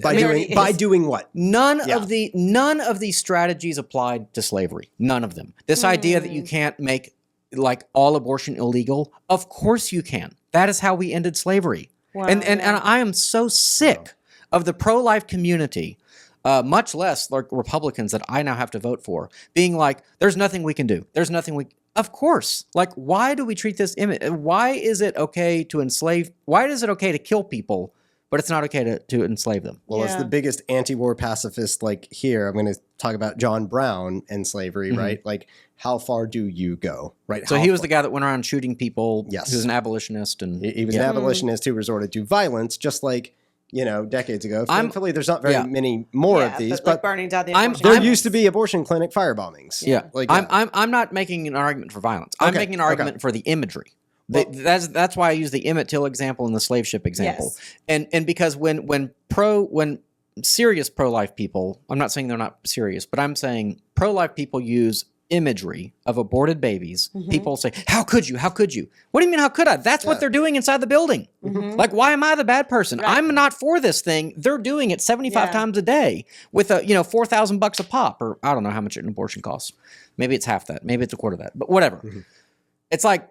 By doing what? none of these strategies applied to slavery. None of them. This idea that you can't make like all abortion illegal, of course you can. That is how we ended slavery. Wow, and yeah. I am so sick of the pro-life community, much less like Republicans that I now have to vote for, being like, there's nothing we can do. There's nothing we... Of course. Like, why do we treat this image? Why is it okay to enslave? Why is it okay to kill people, but it's not okay to enslave them? Well, as Yeah. the biggest anti-war pacifist, like here, I'm going to talk about John Brown and slavery, right? Like, how far do you go, right? So How he was far- the guy that went around shooting people. Yes. He was an abolitionist. And He was an abolitionist who resorted to violence, just like, decades ago. I'm- Thankfully, there's not very yeah. many more Yeah, of these, like but burning down the I'm- abortion there clinics. used to be abortion clinic firebombings. Yeah, Like, I'm not making an argument for violence. I'm Okay, making an argument for the imagery. That's why I use the Emmett Till example and the slave ship example. Yes. And because when serious pro-life people, I'm not saying they're not serious, but I'm saying pro-life people use imagery of aborted babies. People say, "How could you? How could you?" What do you mean? How could I? That's what they're doing inside the building. Like, why am I the bad person? Right. I'm not for this thing. They're doing it 75 Yeah. times a day with a $4,000 a pop, or I don't know how much an abortion costs. Maybe it's half that. Maybe it's a quarter of that. But whatever. It's like,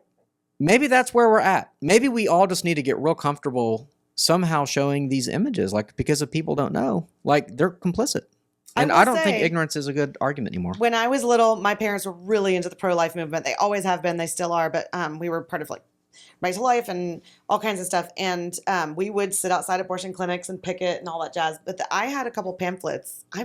maybe that's where we're at. Maybe we all just need to get real comfortable somehow showing these images, like, because if people don't know, like, they're complicit. And will I don't think say- ignorance is a good argument anymore. When I was little, my parents were really into the pro-life movement. They always have been. They still are. But we were part of like Right to Life and all kinds of stuff. And we would sit outside abortion clinics and picket and all that jazz. But I had a couple pamphlets. I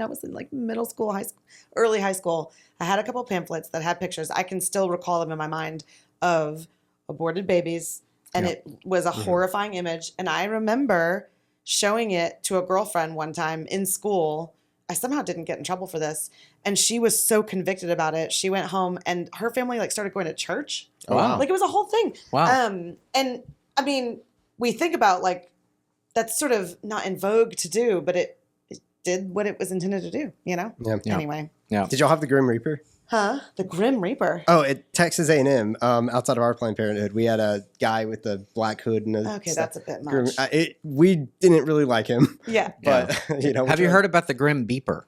was in like middle school, high school, early high school. I had a couple pamphlets that had pictures. I can still recall them in my mind of aborted babies. And it was a horrifying image. And I remember showing it to a girlfriend one time in school. I somehow didn't get in trouble for this. And she was so convicted about it. She went home and her family like started going to church. Oh, wow. Like it was a whole thing. Wow. And I mean, we think about like, that's sort of not in vogue to do, but it did what it was intended to do, Yeah. Anyway. Yeah. Did y'all have the Grim Reaper? Huh? The Grim Reaper. Oh, at Texas A&M, outside of our Planned Parenthood, we had a guy with the black hood and Okay, that's a bit Grim, much. we didn't really like him, Yeah. but Have you heard about the Grim Beeper?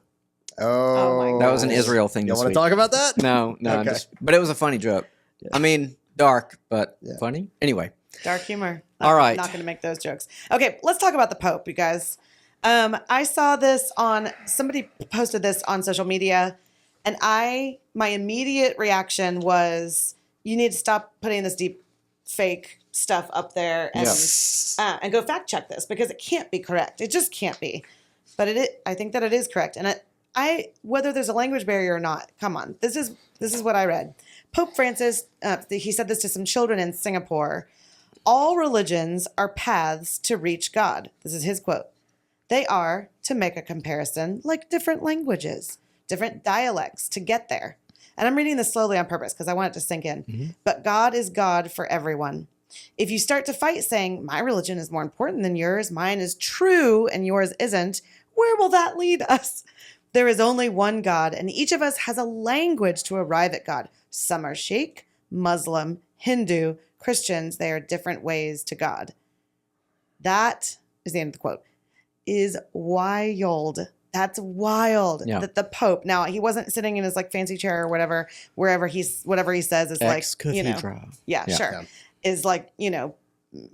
Oh my Oh, That was an Israel thing You this want to week. talk about that? No, Okay. but it was a funny joke. Yeah. I mean, dark, but funny. Anyway. Dark humor. All right. I'm not going to make those jokes. Okay, let's talk about the Pope, you guys. I saw this somebody posted this on social media, and my immediate reaction was, you need to stop putting this deep fake stuff up there and go fact check this, because it can't be correct. It just can't be. But I think that it is correct. And whether there's a language barrier or not, come on, this is what I read. Pope Francis, he said this to some children in Singapore. All religions are paths to reach God. This is his quote. They are, to make a comparison, like different languages, different dialects to get there. And I'm reading this slowly on purpose because I want it to sink in. But God is God for everyone. If you start to fight saying, my religion is more important than yours, mine is true and yours isn't, where will that lead us? There is only one God, and each of us has a language to arrive at God. Some are Sikh, Muslim, Hindu, Christians. They are different ways to God. That is the end of the quote. Is wild. That's wild. Yeah. That the Pope, now he wasn't sitting in his like fancy chair or whatever, whatever he says is like, Ex-cathedra. yeah, sure. Yeah. Is like,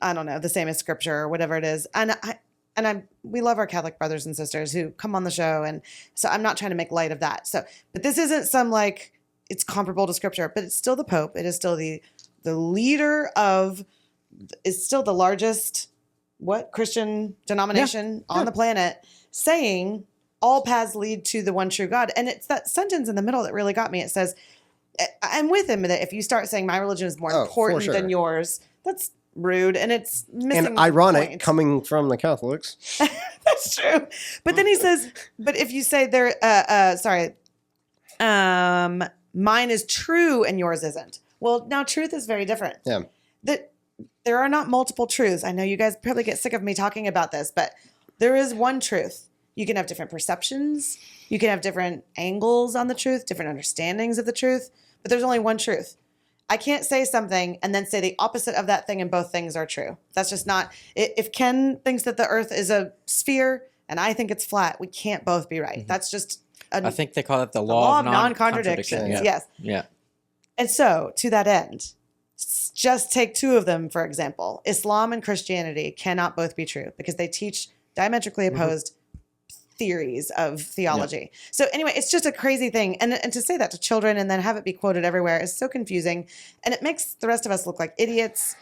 I don't know, the same as scripture or whatever it is. And we love our Catholic brothers and sisters who come on the show. And so I'm not trying to make light of that. So, but this isn't some like, it's comparable to scripture, but it's still the Pope. It is still the leader is still the largest, Christian denomination on the planet, saying all paths lead to the one true God. And it's that sentence in the middle that really got me. It says, I'm with him that if you start saying my religion is more important than yours, that's rude, and it's missing And ironic the point. coming from the Catholics. That's true. But then he says, but if you say mine is true and yours isn't. Well, now truth is very different. Yeah. That there are not multiple truths. I know you guys probably get sick of me talking about this, but there is one truth. You can have different perceptions. You can have different angles on the truth, different understandings of the truth, but there's only one truth. I can't say something and then say the opposite of that thing and both things are true. That's just not, if Ken thinks that the earth is a sphere and I think it's flat, we can't both be right. That's just I think they call it the law law of non-contradiction. Yeah. Yes. Yeah. And so to that end, Just take two of them, for example. Islam and Christianity cannot both be true because they teach diametrically opposed theories of theology. So anyway, it's just a crazy thing. And to say that to children and then have it be quoted everywhere is so confusing. And it makes the rest of us look like idiots.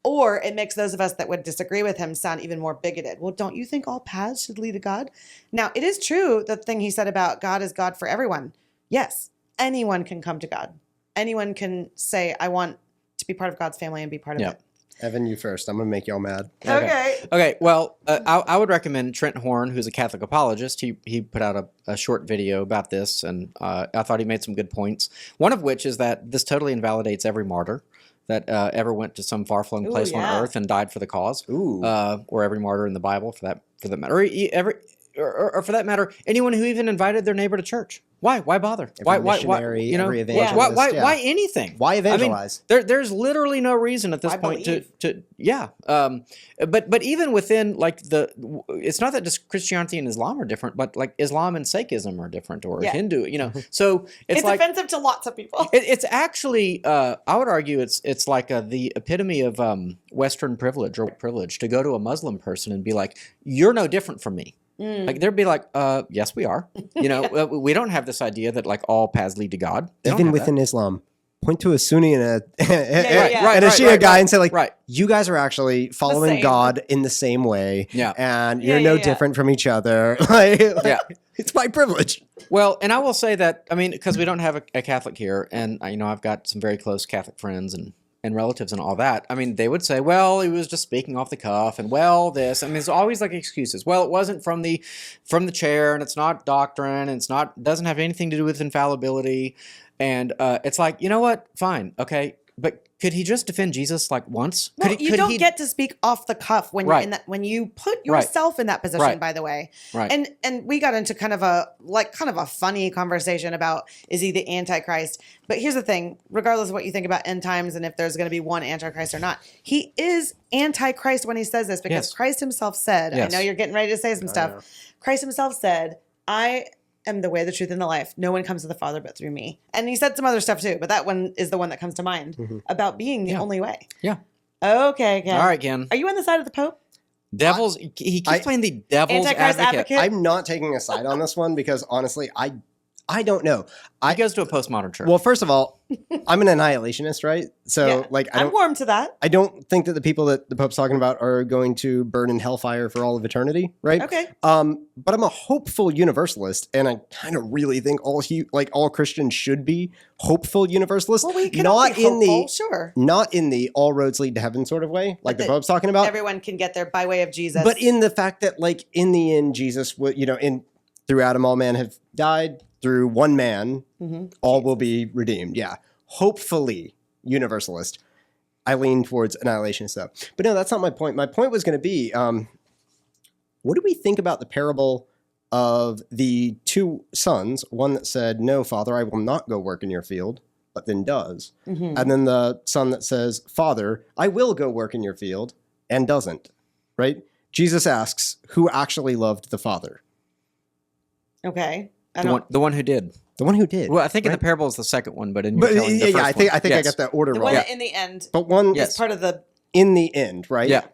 Or it makes those of us that would disagree with him sound even more bigoted. Well, don't you think all paths should lead to God? Now, it is true, the thing he said about God is God for everyone. Yes, anyone can come to God. Anyone can say, I want to be part of God's family and be part of it. Evan, you first. I'm going to make y'all mad. Okay. Well, I would recommend Trent Horn, who's a Catholic apologist. He put out a short video about this, and I thought he made some good points. One of which is that this totally invalidates every martyr that ever went to some far-flung place on earth and died for the cause. Or every martyr in the Bible, for that matter. Or for that matter, anyone who even invited their neighbor to church. Why bother? Why you know? Every evangelist, Why anything? Why evangelize? I mean, there's literally no reason at this point to but even within like it's not that just Christianity and Islam are different, but like Islam and Sikhism are different, or Hindu, you know. So it's like offensive to lots of people. It's actually I would argue it's like the epitome of Western privilege or privilege to go to a Muslim person and be like, you're no different from me. Like they'd be like, yes, we are. You know, we don't have this idea that like all paths lead to God. Even within Islam, point to a Sunni and a Shia right, guy and say like, right. you guys are actually following God in the same way, and you're no different from each other. It's my privilege. Well, and I will say that, I mean, because we don't have a Catholic here, and you know, I've got some very close Catholic friends and relatives and all that. I mean, they would say, well, he was just speaking off the cuff, and well, this. I mean, it's always like excuses. Well, it wasn't from the chair, and it's not doctrine, and doesn't have anything to do with infallibility. And it's like, you know what? Fine, okay, but could he just defend Jesus like once? Well, you don't get to speak off the cuff when you're in that, when you put yourself in that position, by the way. Right. And we got into kind of a funny conversation about, is he the Antichrist? But here's the thing, regardless of what you think about end times and if there's going to be one Antichrist or not, he is Antichrist when he says this, because Christ himself said, I know you're getting ready to say some stuff. Christ himself said, I am the way, the truth, and the life. No one comes to the Father but through me. And he said some other stuff too, but that one is the one that comes to mind about being the only way. Yeah. Okay, Ken. All right, Ken. Are you on the side of the Pope? He keeps playing the devil's Antichrist advocate. I'm not taking a side on this one because honestly, I don't know. He goes to a postmodern church. Well, first of all, I'm an annihilationist, right? So, I'm warm to that. I don't think that the people that the Pope's talking about are going to burn in hellfire for all of eternity, right? Okay. But I'm a hopeful universalist, and I kind of really think all Christians should be hopeful universalists. Well, we can all be hopeful, not in the all roads lead to heaven sort of way, like the Pope's talking about. Everyone can get there by way of Jesus. But in the fact that, like, in the end, Jesus would, through Adam, all men have died. Through one man, all will be redeemed. Yeah. Hopefully, universalist. I lean towards annihilationist, though. But no, that's not my point. My point was going to be, what do we think about the parable of the two sons? One that said, no, Father, I will not go work in your field, but then does. And then the son that says, Father, I will go work in your field, and doesn't. Right? Jesus asks, who actually loved the Father? Okay. The one who did. The one who did. Well, I think in the parable is the second one, but in your telling the first I think I got that order the wrong. One in the end. But one is part of the in the end, right? Yeah.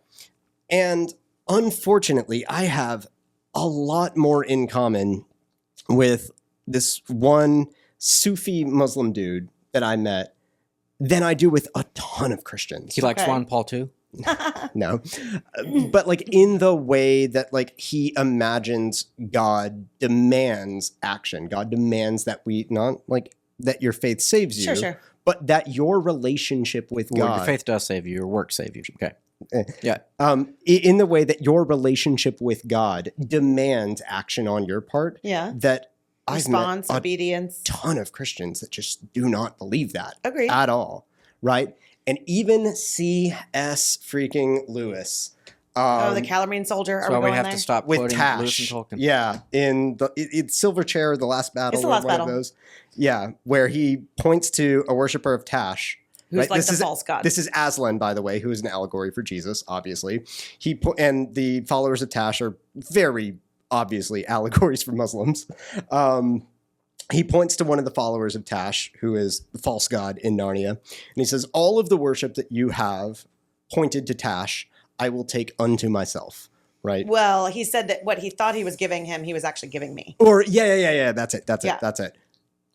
And unfortunately, I have a lot more in common with this one Sufi Muslim dude that I met than I do with a ton of Christians. He likes Juan Paul too? No. But like in the way that like he imagines God demands action. God demands that we not like that your faith saves you, but that your relationship with God. Your faith does save you, your work save you. Okay. Yeah. In the way that your relationship with God demands action on your part. Yeah. That response, I've met obedience. a ton of Christians that just do not believe that. Agreed. At all. Right? And even C.S. freaking Lewis. The Calamine soldier. That's why we have to stop with quoting Tash. Lewis and Tolkien. Yeah, in it's Silverchair, The Last Battle. It's The Last Battle. Of those. Yeah, where he points to a worshiper of Tash. Who's like the false god. This is Aslan, by the way, who is an allegory for Jesus, obviously. And the followers of Tash are very obviously allegories for Muslims. he points to one of the followers of Tash, who is the false god in Narnia, and he says, all of the worship that you have pointed to Tash, I will take unto myself. Right. Well, he said that what he thought he was giving him, he was actually giving me. Or yeah. That's it.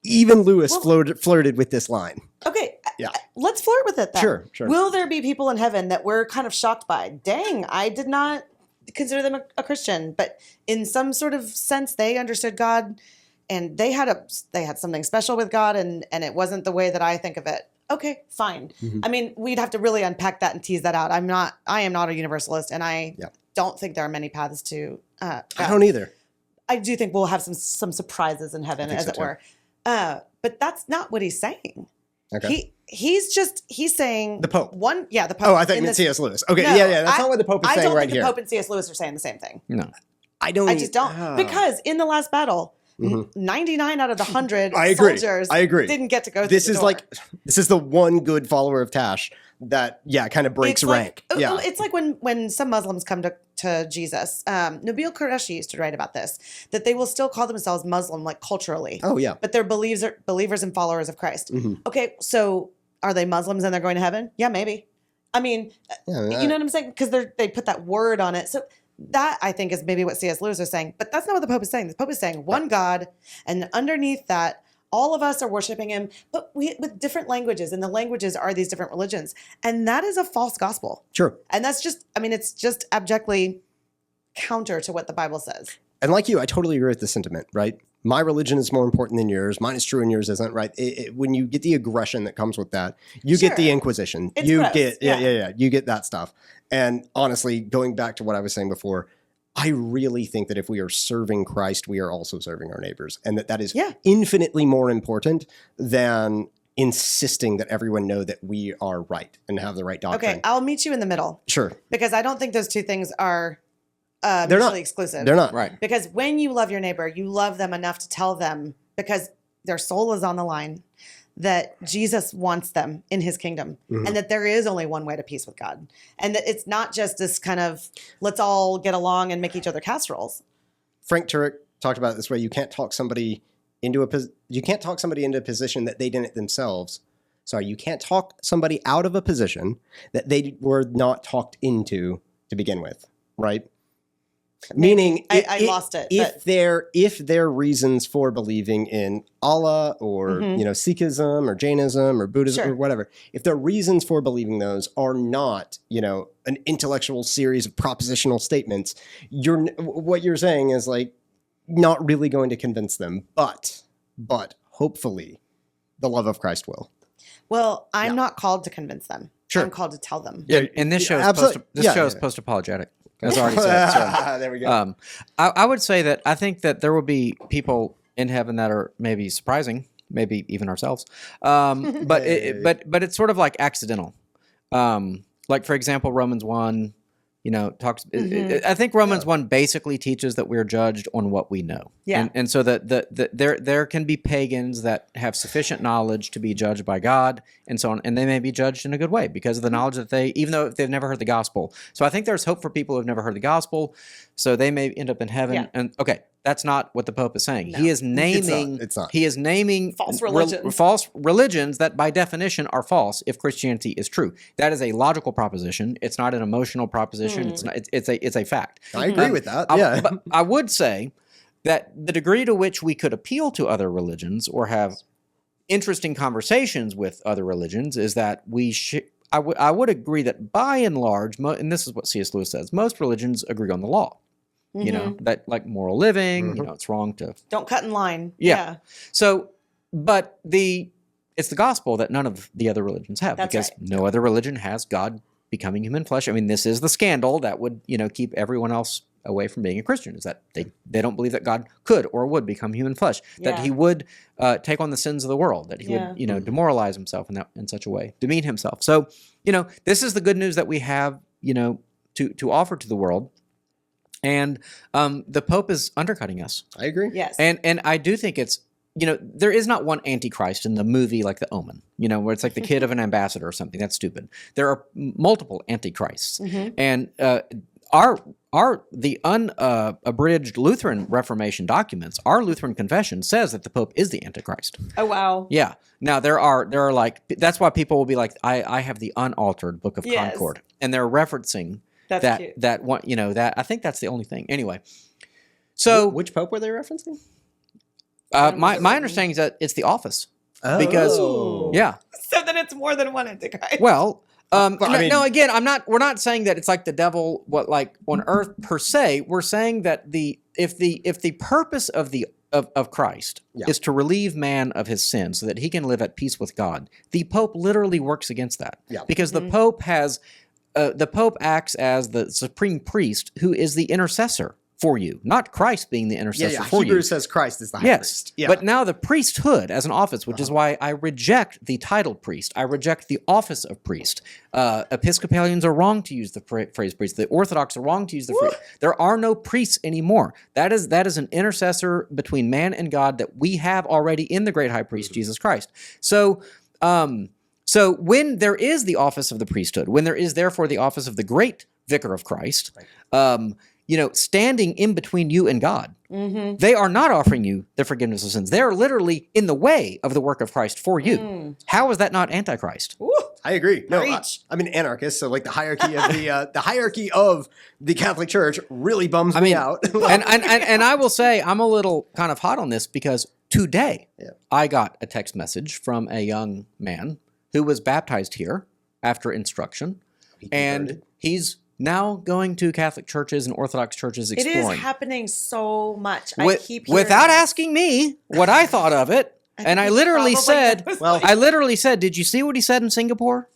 Even Lewis flirted with this line. Okay. Yeah. Let's flirt with it then. Sure. Will there be people in heaven that we're kind of shocked by? Dang, I did not consider them a Christian, but in some sort of sense, they understood God, and they had something special with God, and it wasn't the way that I think of it. Okay, fine. Mm-hmm. I mean, we'd have to really unpack that and tease that out. I am not a universalist, and I don't think there are many paths to God. I don't either. I do think we'll have some surprises in heaven, as it were. But that's not what he's saying. Okay. He's saying the Pope. The Pope. Oh, I thought you meant C.S. Lewis. Okay, No, that's not what the Pope is saying right here. I don't think the Pope and C.S. Lewis are saying the same thing. No. I just don't. Because in the last battle, 99 out of the 100 soldiers didn't get to go through the door. This is the one good follower of Tash that kind of breaks rank. It's like when some Muslims come to Jesus. Nabil Qureshi used to write about this, that they will still call themselves Muslim, like culturally. Oh yeah. But they're believers and followers of Christ. Mm-hmm. Okay, so are they Muslims and they're going to heaven? Yeah, maybe. I mean, you know what I'm saying? Because they put that word on it. So that, I think, is maybe what C.S. Lewis is saying. But that's not what the Pope is saying. The Pope is saying one God, and underneath that, all of us are worshiping him, but with different languages, and the languages are these different religions. And that is a false gospel. Sure. And that's it's just abjectly counter to what the Bible says. And like you, I totally agree with the sentiment, right? My religion is more important than yours. Mine is true and yours isn't, right? When you get the aggression that comes with that, you get the Inquisition. It's you gross. get, you get that stuff. And honestly, going back to what I was saying before, I really think that if we are serving Christ, we are also serving our neighbors. And that is infinitely more important than insisting that everyone know that we are right and have the right doctrine. Okay, I'll meet you in the middle. Sure. Because I don't think those two things are They're mutually not exclusive. They're not. Right. Because when you love your neighbor, you love them enough to tell them, because their soul is on the line, that Jesus wants them in his kingdom, and that there is only one way to peace with God. And that it's not just this kind of, let's all get along and make each other casseroles. Frank Turek talked about it this way. You can't talk somebody into a position that they didn't themselves. Sorry, you can't talk somebody out of a position that they were not talked into to begin with, right? Meaning, I lost it. If their reasons for believing in Allah or Sikhism or Jainism or Buddhism or whatever, if their reasons for believing those are not an intellectual series of propositional statements, what you're saying is like not really going to convince them. But hopefully, the love of Christ will. Well, I'm not called to convince them. Sure. I'm called to tell them. Yeah, and this show is post-apologetic. As already said. So, there we go. I would say that I think that there will be people in heaven that are maybe surprising, maybe even ourselves. But it's sort of like accidental. Like for example, Romans 1, talks. I think Romans 1 basically teaches that we're judged on what we know. Yeah. And so that there can be pagans that have sufficient knowledge to be judged by God and so on, and they may be judged in a good way because of the knowledge that even though they've never heard the gospel. So I think there's hope for people who have never heard the gospel, so they may end up in heaven. Yeah. And okay, that's not what the Pope is saying. No. He is naming. It's not. He is naming false religions. False religions that by definition are false if Christianity is true. That is a logical proposition. It's not an emotional proposition. It's not. It's a fact. I agree with that. But I would say that the degree to which we could appeal to other religions or have interesting conversations with other religions is that I would agree that by and large, and this is what C.S. Lewis says, most religions agree on the law. That like moral living, it's wrong to don't cut in line. Yeah. So, but it's the gospel that none of the other religions have. That's because right. no other religion has God becoming human flesh. I mean, this is the scandal that would, keep everyone else away from being a Christian, is that they don't believe that God could or would become human flesh, that he would take on the sins of the world, that he would, demoralize himself in such a way, demean himself. So, this is the good news that we have, to offer to the world. And the Pope is undercutting us. I agree. Yes. And I do think it's, there is not one antichrist in the movie like The Omen, where it's like the kid of an ambassador or something. That's stupid. There are multiple antichrists. And the unabridged Lutheran Reformation documents, our Lutheran confession says that the Pope is the Antichrist. Oh, wow. Yeah. Now there are like, that's why people will be like, I have the unaltered Book of Yes. Concord, and they're referencing That's cute. that one. You know, that I think that's the only thing. Anyway, so Which pope were they referencing? my understanding is that it's the office because yeah. So then it's more than one Antichrist. Well, I mean- no, again, we're not saying that it's like the devil, like on earth per se. We're saying that if the purpose of Christ is to relieve man of his sin so that he can live at peace with God, the Pope literally works against that. Yeah. Because the Pope acts as the supreme priest who is the intercessor for you, not Christ being the intercessor for you. Hebrews says Christ is the high Yes, priest. Yeah. but now the priesthood as an office, which is why I reject the title priest. I reject the office of priest. Episcopalians are wrong to use the phrase priest. The Orthodox are wrong to use the phrase. There are no priests anymore. That is an intercessor between man and God that we have already in the great high priest, Jesus Christ. So when there is the office of the priesthood, when there is therefore the office of the great vicar of Christ, standing in between you and God, they are not offering you the forgiveness of sins. They are literally in the way of the work of Christ for you. How is that not Antichrist? Ooh. I agree. No, Preach. I'm an anarchist, so like the hierarchy of the hierarchy of the Catholic Church really bums me out. and I will say I'm a little kind of hot on this because today I got a text message from a young man who was baptized here after instruction, and he's now going to Catholic churches and Orthodox churches exploring. It is happening so much. Without asking me what I thought of it. And I literally said, did you see what he said in Singapore?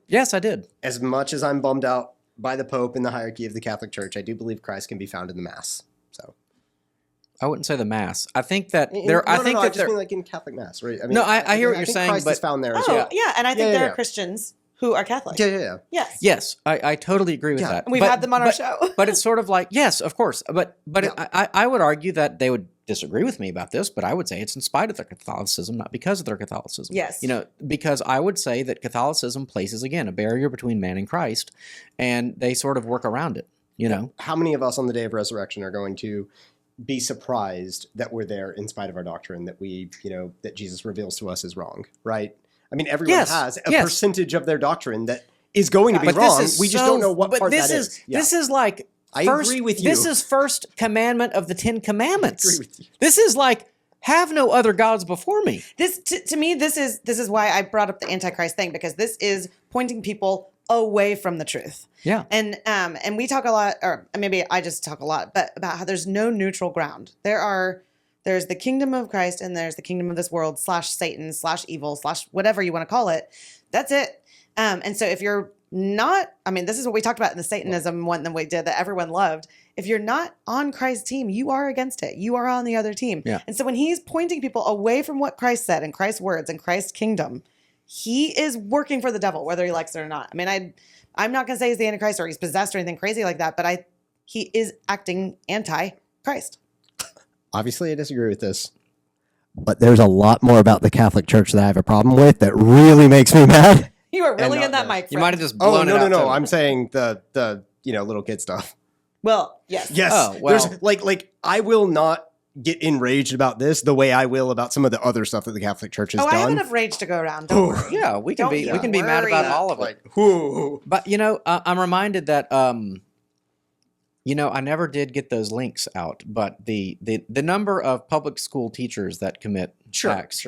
Yes, I did. As much as I'm bummed out by the Pope and the hierarchy of the Catholic Church, I do believe Christ can be found in the Mass. So I wouldn't say the Mass. I think that I just mean like in Catholic Mass, right? I mean, I hear what you're saying, Christ but is found there as Oh, well. yeah, and I think there are Christians who are Catholic. Yeah. Yes. I totally agree with that. And we've had them on our show. But it's sort of like, yes, of course. But I would argue that they would disagree with me about this, but I would say it's in spite of their Catholicism, not because of their Catholicism. Yes. Because I would say that Catholicism places, again, a barrier between man and Christ, and they sort of work around it, How many of us on the day of resurrection are going to be surprised that we're there in spite of our doctrine, that that Jesus reveals to us is wrong, right? I mean, everyone has a percentage of their doctrine that is going to be wrong. We just don't know what part that is. This is like, I agree with you. This is first commandment of the 10 Commandments. I agree with you. This is like, have no other gods before me. This to me, this is why I brought up the Antichrist thing, because this is pointing people away from the truth. Yeah. And we talk a lot, or maybe I just talk a lot, but about how there's no neutral ground. There's the kingdom of Christ and there's the kingdom of this world / Satan / evil / whatever you want to call it. That's it. And so if you're not, this is what we talked about in the Satanism one that we did that everyone loved. If you're not on Christ's team, you are against it. You are on the other team. Yeah. And so when he's pointing people away from what Christ said and Christ's words and Christ's kingdom, he is working for the devil, whether he likes it or not. I'm not going to say he's the Antichrist or he's possessed or anything crazy like that, but he is acting anti-Christ. Obviously, I disagree with this, but there's a lot more about the Catholic Church that I have a problem with that really makes me mad. You are really in that mic. You might have just blown it out. No. I'm saying the little kid stuff. Well, yes. Yes. Oh, well. There's like I will not get enraged about this the way I will about some of the other stuff that the Catholic Church has done. I have enough rage to go around. Don't worry. Yeah, we can be mad about all of it. But I'm reminded that I never did get those links out, but the number of public school teachers that commit acts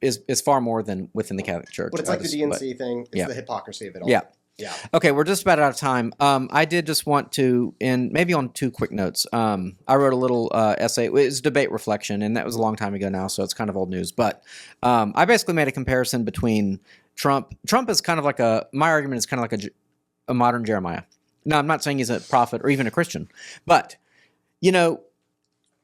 is far more than within the Catholic Church. But it's like the DNC thing. It's the hypocrisy of it all. Yeah. Yeah. Okay, we're just about out of time. I did just want to, maybe on 2 quick notes, I wrote a little essay. It was debate reflection, and that was a long time ago now, so it's kind of old news. But I basically made a comparison between Trump. Trump is kind of like my argument is kind of like a modern Jeremiah. Now, I'm not saying he's a prophet or even a Christian, but,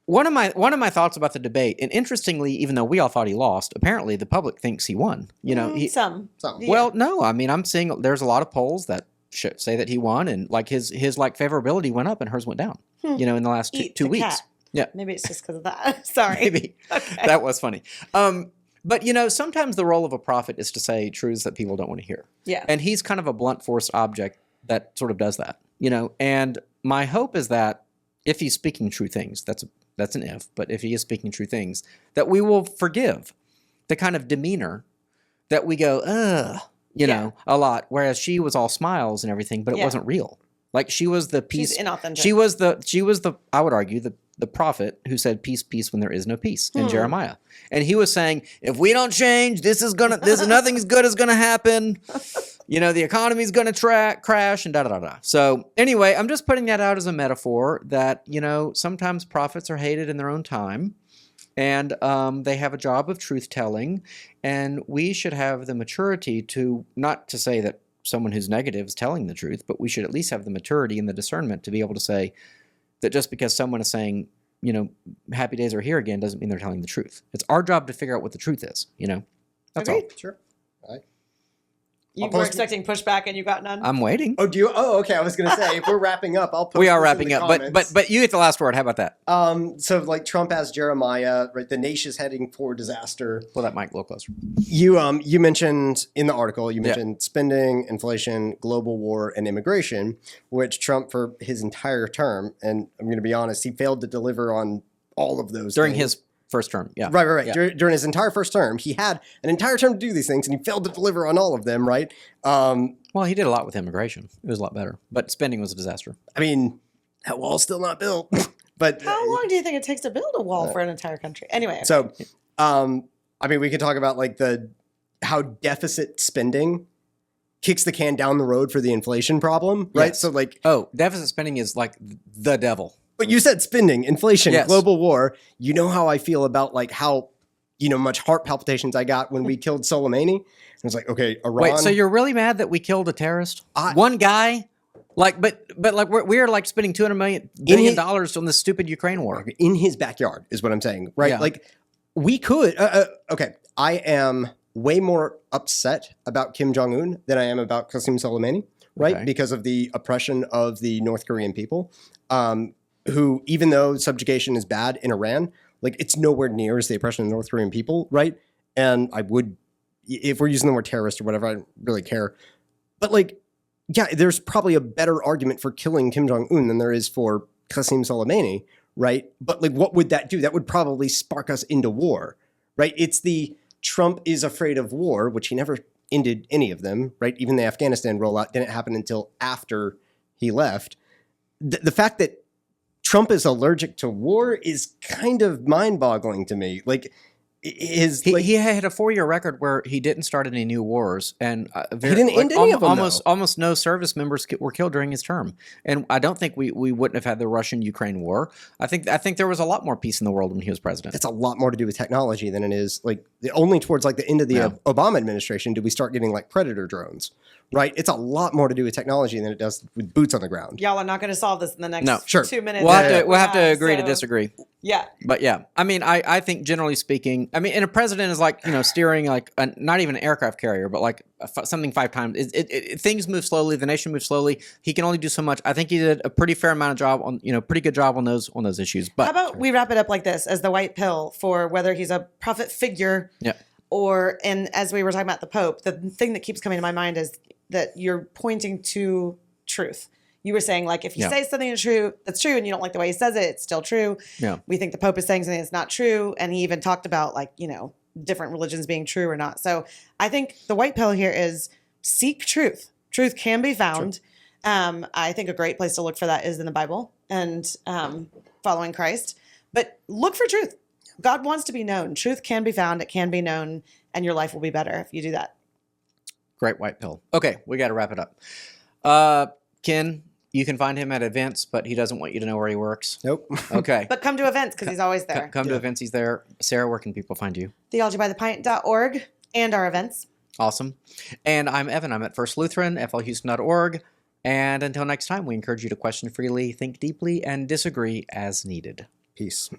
one of my thoughts about the debate, and interestingly, even though we all thought he lost, apparently the public thinks he won. Some. Yeah. Well, no, I'm seeing there's a lot of polls that say that he won, and like his favorability went up and hers went down. In the last two weeks. Cat. Yeah, maybe it's just because of that. Sorry, maybe that was funny. But sometimes the role of a prophet is to say truths that people don't want to hear. Yeah, and he's kind of a blunt force object that sort of does that. And my hope is that if he's speaking true things, that's an if, but if he is speaking true things, that we will forgive the kind of demeanor that we go, ugh, a lot. Whereas she was all smiles and everything, but it wasn't real. Like she was the peace. She's inauthentic. She was the I would argue the prophet who said peace, peace when there is no peace in Jeremiah. And he was saying, if we don't change, nothing's good is gonna happen. The economy's gonna crash and da-da-da-da. So anyway, I'm just putting that out as a metaphor that, sometimes prophets are hated in their own time. And they have a job of truth-telling, and we should have the maturity to, not to say that someone who's negative is telling the truth, but we should at least have the maturity and the discernment to be able to say that just because someone is saying, happy days are here again, doesn't mean they're telling the truth. It's our job to figure out what the truth is, That's all. Sure. All right. You were expecting pushback and you got none? I'm waiting. Oh, do you? Oh, okay. I was going to say, if we're wrapping up, I'll post We are this in wrapping the up, comments. but you get the last word. How about that? So like Trump as Jeremiah, right? The nation's heading for disaster. Pull that mic a little closer. You mentioned in the article, spending, inflation, global war, and immigration, which Trump for his entire term, and I'm going to be honest, he failed to deliver on all of those During things. his first term, yeah. Right. Yeah. During his entire first term, he had an entire term to do these things, and he failed to deliver on all of them, right? Well, he did a lot with immigration. It was a lot better. But spending was a disaster. I mean, that wall's still not built. But how long do you think it takes to build a wall for an entire country? Anyway. So, we could talk about like how deficit spending kicks the can down the road for the inflation problem, right? Yes. So like, deficit spending is like the devil. but you said spending, inflation, Yes. global war. You know how I feel about like how, much heart palpitations I got when we killed Soleimani. I was like, okay, Iran. Wait, so you're really mad that we killed a terrorist? One guy? Like, but like we're like spending $200 billion on this stupid Ukraine war. in his backyard is what I'm saying, right? Yeah. Like we could, okay. I am way more upset about Kim Jong-un than I am about Qasem Soleimani, right? Okay. Because of the oppression of the North Korean people, who, even though subjugation is bad in Iran, like it's nowhere near as the oppression of the North Korean people, right? And I would, if we're using the word terrorist or whatever, I don't really care. But like, yeah, there's probably a better argument for killing Kim Jong-un than there is for Qasem Soleimani, right? But like, what would that do? That would probably spark us into war, right? It's the Trump is afraid of war, which he never ended any of them, right? Even the Afghanistan rollout didn't happen until after he left. The fact that Trump is allergic to war is kind of mind-boggling to me. Like, he had a 4-year record where he didn't start any new wars, and he didn't end any of them. Almost no service members were killed during his term. And I don't think we wouldn't have had the Russian-Ukraine war. I think there was a lot more peace in the world when he was president. It's a lot more to do with technology than it is like only towards like the end of the Obama administration did we start getting like Predator drones. Right, it's a lot more to do with technology than it does with boots on the ground. Y'all are not going to solve this in the next 2 minutes. We'll have to agree to disagree. Yeah, but yeah, I mean, I think generally speaking, I mean, and a president is like steering like not even an aircraft carrier, but like something 5 times. Things move slowly. The nation moves slowly. He can only do so much. I think he did a pretty fair amount of job on pretty good job on those issues. But how about we wrap it up like this as the white pill for whether he's a prophet figure, and as we were talking about the Pope, the thing that keeps coming to my mind is that you're pointing to truth. You were saying, like, if you say something that's true, and you don't like the way he says it, it's still true. Yeah. We think the Pope is saying something that's not true. And he even talked about, like, different religions being true or not. So I think the white pill here is seek truth. Truth can be found. I think a great place to look for that is in the Bible and following Christ. But look for truth. God wants to be known. Truth can be found. It can be known. And your life will be better if you do that. Great white pill. Okay, we got to wrap it up. Ken, you can find him at events, but he doesn't want you to know where he works. Nope. Okay. But come to events because he's always there. Come to events, he's there. Sarah, where can people find you? theologybythepint.org and our events. Awesome. And I'm Evan. I'm at First Lutheran, flhouston.org. And until next time, we encourage you to question freely, think deeply, and disagree as needed. Peace.